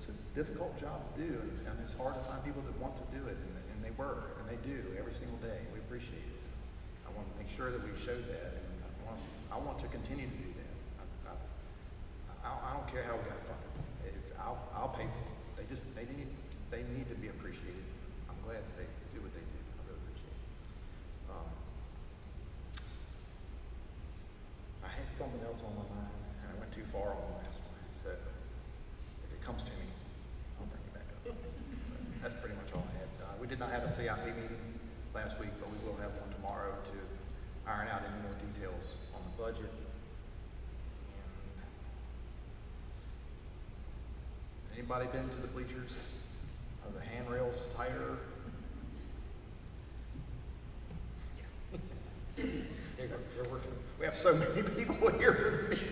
a difficult job to do, and it's hard to find people that want to do it, and they work, and they do every single day. We appreciate it. I want to make sure that we show that, and I want to continue to do that. I don't care how we got to fund it. I'll pay for it. They need to be appreciated. I'm glad that they do what they do. I really appreciate it. I had something else on my mind, and I went too far on the last one. So if it comes to me, I'll bring it back up. That's pretty much all I had. We did not have a CIP meeting last week, but we will have one tomorrow to iron out any more details on the budget. Has anybody been to the bleachers? Are the handrails tighter? We're working. We have so many people here for the meeting.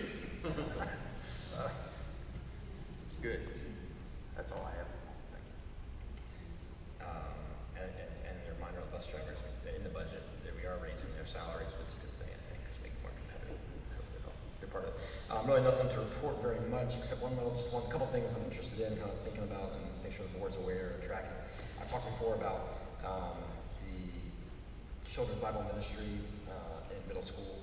Good. That's all I have. Thank you. And a reminder of bus drivers, in the budget, that we are raising their salaries, which is a good thing, I think, to make it more competitive. Hopefully they'll be part of it. Really nothing to report very much, except one couple things I'm interested in, kind of thinking about, and make sure the board's aware and tracking. I've talked before about the Children's Bible Ministry in middle school,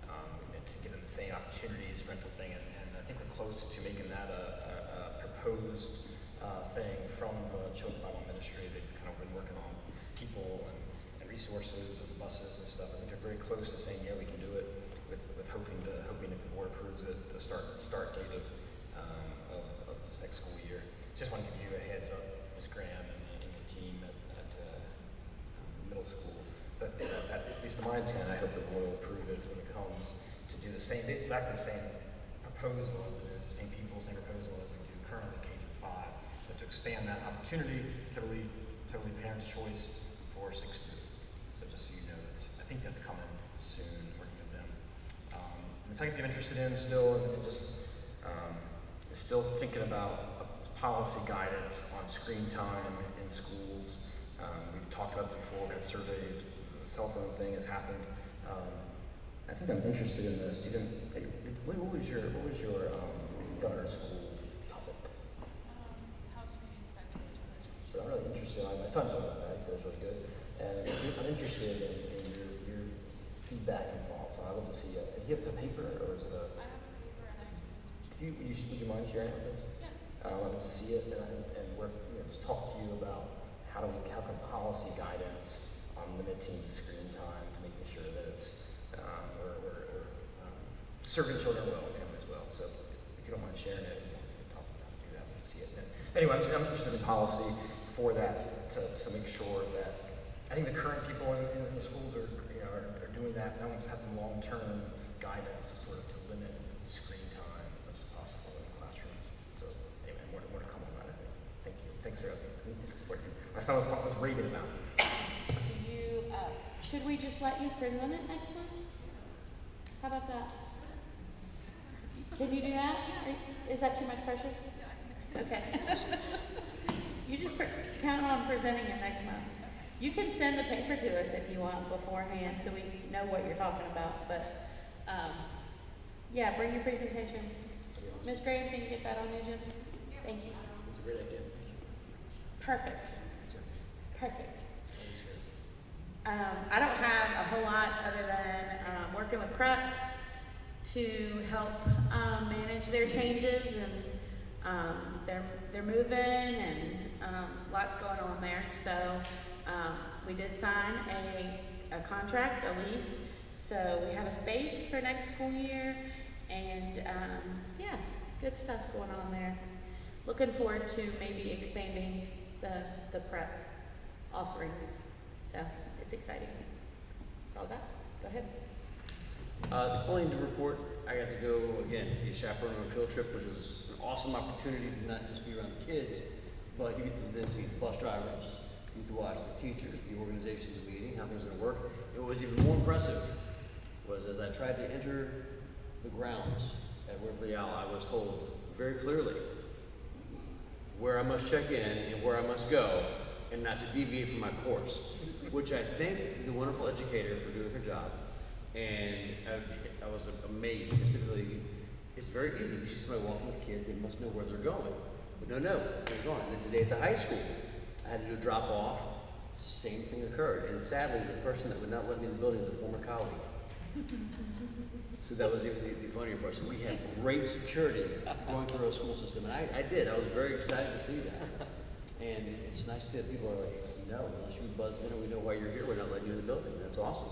to give them the same opportunities, rental thing, and I think we're close to making that a proposed thing from the Children's Bible Ministry. They've kind of been working on people and resources and buses and stuff. I think they're very close to saying, yeah, we can do it, with hoping if the board approves it, the start date of this next school year. Just want to give you a heads up, Ms. Graham and the team at middle school. But at least in my intent, I hope the board will approve it when it comes to do exactly the same proposal as it is, same people, same proposal as we do currently K-5, but to expand that opportunity, totally parents' choice for 6th through. So just so you know, I think that's coming soon, working with them. And the second thing I'm interested in still, is still thinking about policy guidance on screen time in schools. We've talked about this before. We have surveys. The cell phone thing has happened. I think I'm interested in this. What was your Gunner school topic? House reuse spectrum. So I'm really interested. My son told me about that. He said it was really good. And I'm interested in your feedback and thoughts. I'd love to see it. Do you have the paper, or is it a? I have a paper and I can. Would you mind sharing with us? Yeah. I'd love to see it, and let's talk to you about how can policy guidance on limiting screen time to making sure that it's we're serving children well and families well. So if you don't mind sharing it, we can talk about how to do that. We'll see it. And anyway, I'm interested in policy for that to make sure that I think the current people in the schools are doing that. That one has some long-term guidance to sort of to limit screen time as much as possible in the classrooms. So anyway, more to come on that, I think. Thank you. Thanks for my son was raving about it. Should we just let you present it next month? How about that? Can you do that? Is that too much pressure? Okay. You just count on presenting it next month. You can send the paper to us if you want beforehand, so we know what you're talking about. But yeah, bring your presentation. Ms. Graham, can you get that on the agenda? Thank you. It's a great idea. Perfect. I don't have a whole lot other than working with Prep to help manage their changes, and they're moving, and lots going on there. So we did sign a contract, a lease. So we have a space for next school year, and yeah, good stuff going on there. Looking forward to maybe expanding the Prep offerings. So it's exciting. That's all I got. Go ahead. Only to report I got to go, again, be a chaperone on a field trip, which is an awesome opportunity to not just be around the kids, but you get to then see the bus drivers, you get to watch the teachers, the organization of the meeting, how things are going to work. It was even more impressive was as I tried to enter the grounds at Waverly Owl, I was told very clearly where I must check in and where I must go and not to deviate from my course, which I thank the wonderful educator for doing her job. And I was amazed because typically it's very easy. You see somebody walking with kids, they must know where they're going. But no, it was on. And then today at the high school, I had to do a drop off. Same thing occurred. And sadly, the person that would not let me in the building is a former colleague. So that was even the funnier part. So we had great security going through our school system. And I did. I was very excited to see that. And it's nice to see that people are like, no, unless you buzzed in and we know why you're here, we're not letting you in the building. That's awesome.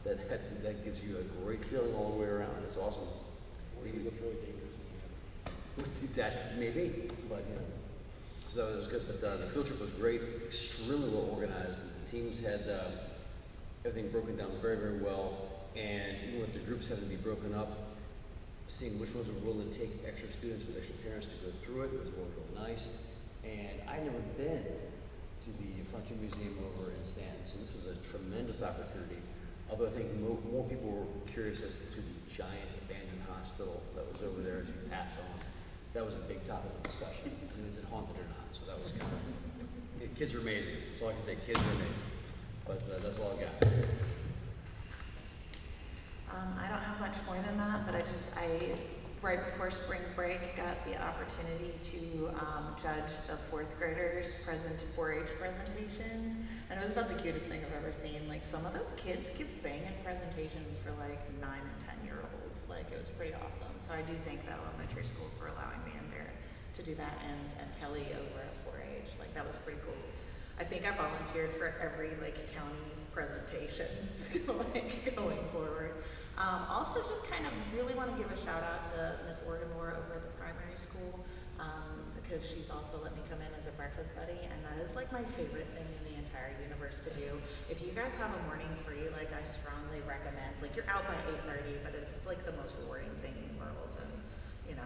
That gives you a great feeling all the way around. It's awesome. Or you look really dangerous. That may be, but you know. So that was good. But the field trip was great, extremely well organized. The teams had everything broken down very, very well. And even with the groups having to be broken up, seeing which ones were willing to take extra students with extra parents to go through it was really, really nice. And I'd never been to the Frontier Museum over in Stanton, so this was a tremendous opportunity. Although I think more people were curious as to the giant abandoned hospital that was over there as you pass on. That was a big topic of discussion. Is it haunted or not? So that was kind of, kids are amazing. That's all I can say, kids are amazing. But that's all I got. I don't have much more than that, but I right before spring break, got the opportunity to judge the fourth graders' 4-H presentations, and it was about the cutest thing I've ever seen. Like, some of those kids give banging presentations for like 9 and 10-year-olds. Like, it was pretty awesome. So I do thank the elementary school for allowing me in there to do that, and Kelly over at 4-H. Like, that was pretty cool. I think I volunteered for every county's presentations going forward. Also, just kind of really want to give a shout out to Miss Organmore over at the primary school, because she's also let me come in as a breakfast buddy, and that is my favorite thing in the entire universe to do. If you guys have a morning free, I strongly recommend. You're out by 8:30, but it's the most rewarding thing in the world. And I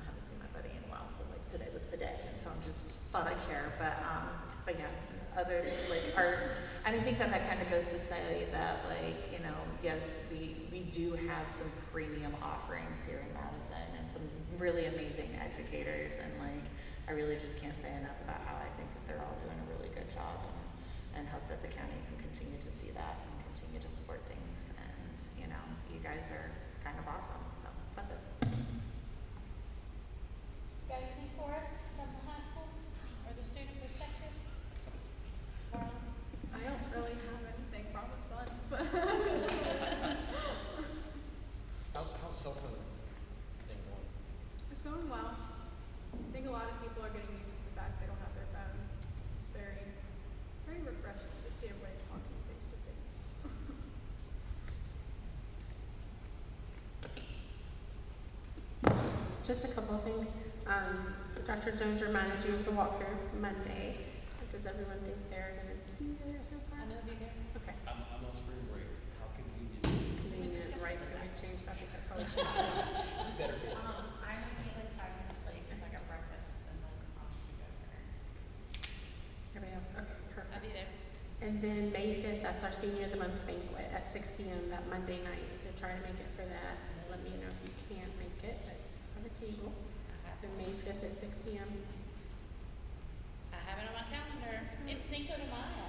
haven't seen my buddy in a while, so today was the day, and so I just thought I'd share. But yeah, other art, and I think that kind of goes to say that yes, we do have some premium offerings here in Madison and some really amazing educators, and I really just can't say enough about how I think that they're all doing a really good job, and hope that the county can continue to see that and continue to support things. And you guys are kind of awesome. So that's it. Got anything for us from the high school or the student perspective? I don't really have anything from this one, but How's the cell phone thing going? it's going well. I think a lot of people are getting used to the fact they don't have their phones. It's very, very refreshing to see everybody talking face to face. Just a couple of things. Dr. Jones reminded you of the walkthrough Monday. Does everyone think they're going to be there so far? I'm gonna be there. Okay. I'm on spring break. How convenient. Convenient, right? Can we change that? I think that's probably changed it. Better be. I'm gonna be 5 minutes late because I got breakfast and then off to go for dinner. Everybody else? Okay, perfect. I'll be there. And then May 5th, that's our Senior of the Month banquet at 6 p.m. that Monday night. So try to make it for that. Let me know if you can't make it, but have a table. So May 5th at 6 p.m. I have it on my calendar. It's Cinco de Mayo.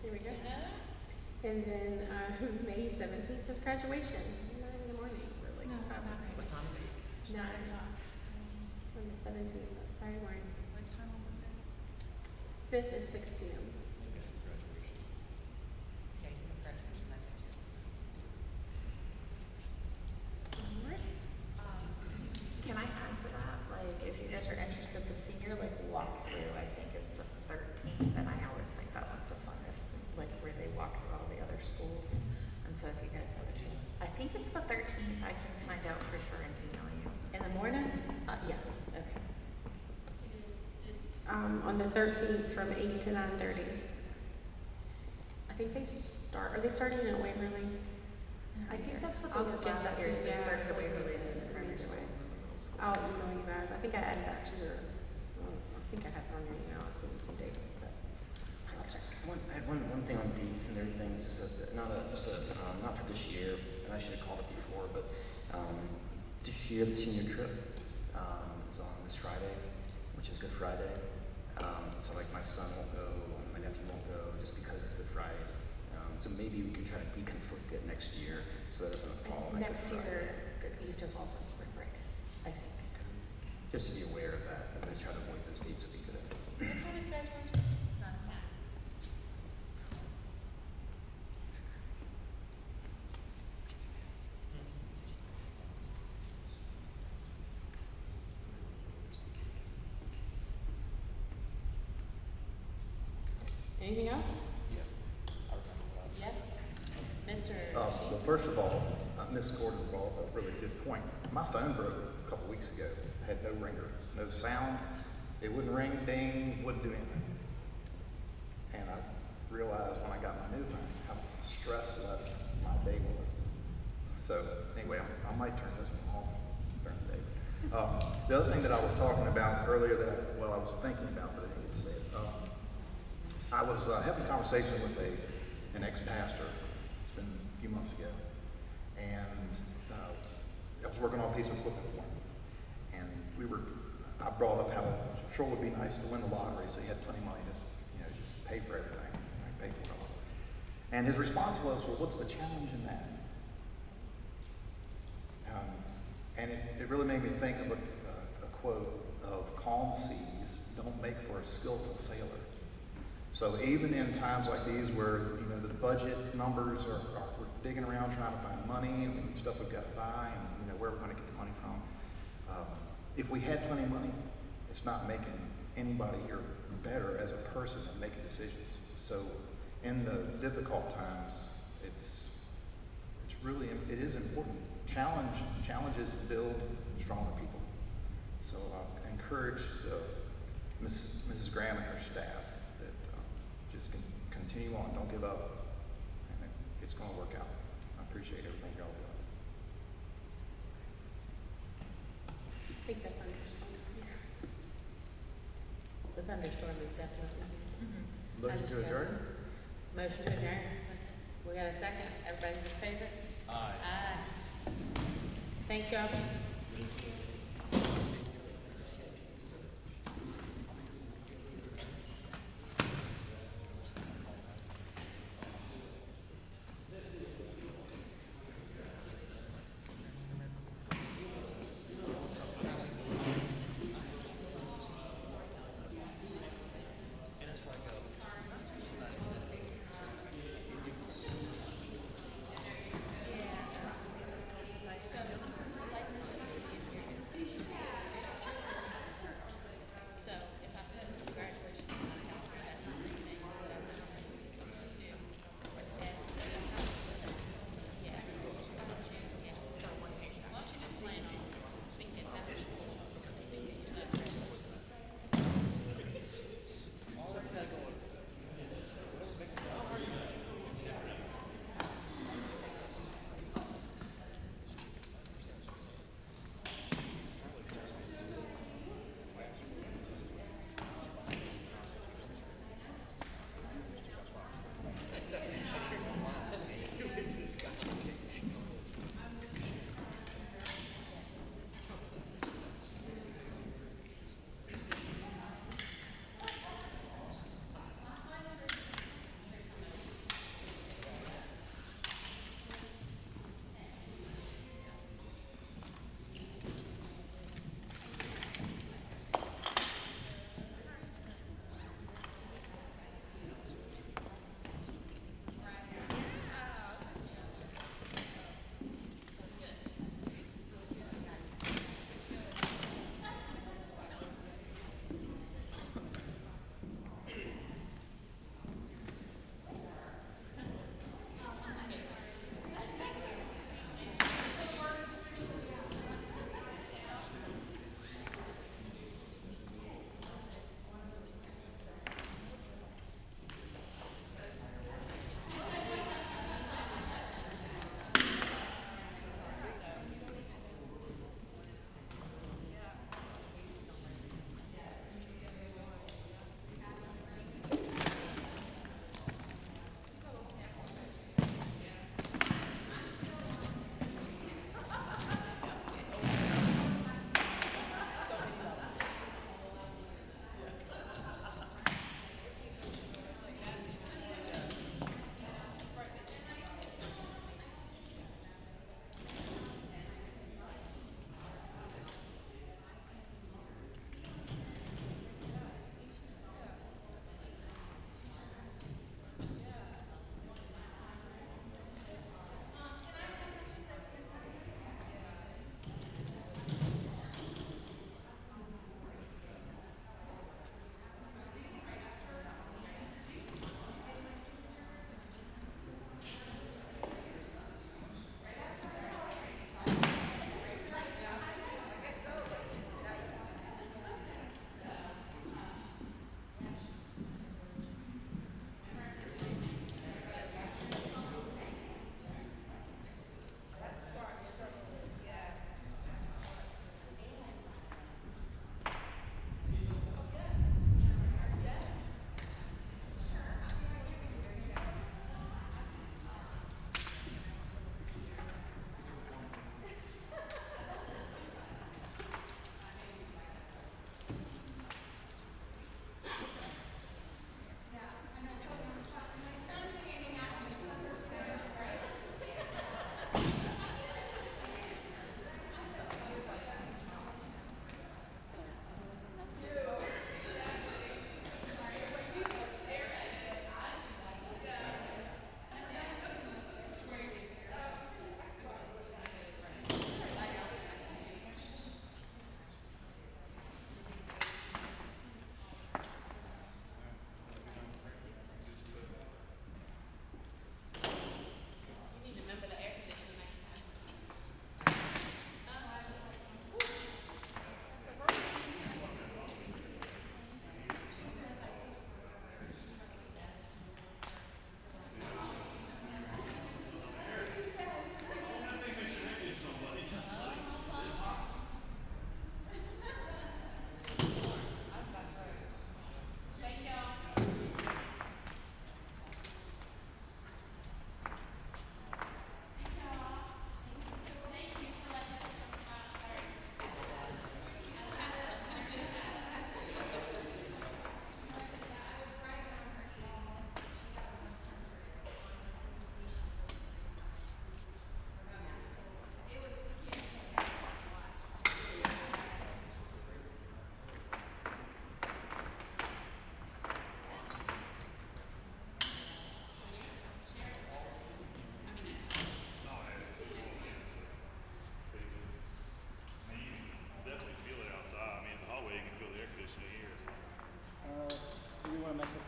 Here we go. You know? And then May 17th is graduation. 9 in the morning. We're No, not probably- What time is it? 9 o'clock. On the 17th. That's Saturday morning. What time on the 5th? 5th is 6 p.m. Graduation. Yeah, you have graduation that day too. Can I add to that? If you guys are interested, the senior walkthrough I think is the 13th, and I always think that one's a fun, where they walk through all the other schools. And so if you guys have a chance, I think it's the 13th. I can find out for sure and email you. In the morning? Yeah. Okay. It's On the 13th from 8 to 9:30. I think are they starting at Waverly? I think that's what I'll they did get last that year. Is to they you. started at Waverly I'll email you guys. I think I added that to your, I think I have it on your email. I've seen some dates, but I'll check. I had one thing on dates and everything, not for this year, and I should have called it before, but this year the senior trip is on this Friday, which is Good Friday. So like my son won't go, my nephew won't go, just because it's Good Fridays. So maybe we could try to deconflict it next year, so that it doesn't fall on like Next Good Friday. year, Easter falls on spring break, I think. Just to be aware of that, and try to avoid those dates would be good. What time is graduation? 9:00. Anything else? Yes. Mr. Well, Sheet? first of all, Ms. Gordon brought up a really good point. My phone broke a couple weeks ago. Had no ringer, no sound. It wouldn't ring, ding, wouldn't do anything. And I realized when I got my new phone how stressless my day was. So anyway, I might turn this one off during the day. The other thing that I was talking about earlier that I was thinking about, but I didn't get to say it. I was having a conversation with an ex-pastor. It's been a few months ago, and I was working on a piece of equipment for him. And I brought up how it sure would be nice to win the lottery, so he had plenty of money just pay for everything, pay for it all. And his response was, "Well, what's the challenge in that?" And it really made me think of a quote of "Calm seas don't make for a skillful sailor." So even in times like these where, the budget numbers we're digging around trying to find money and stuff we've got to buy and, where we're going to get the money from. If we had plenty of money, it's not making anybody here better as a person in making decisions. So in the difficult times, it is important. Challenges build stronger people. So I encourage Mrs. Graham and her staff that just continue on, don't give up, and it's going to work out. I appreciate everything y'all do. I think the thunderstorm is here. The thunderstorm is definitely here. Motion to adjourn? Motion to adjourn. We got a second. Everybody's in favor? Aye. Aye. Thanks, y'all.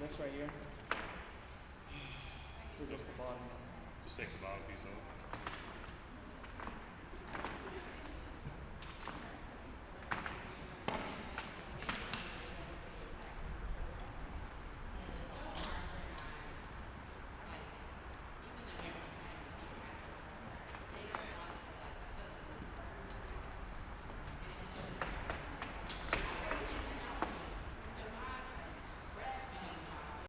this right here? Or just the bottom? Just take the bottom piece off.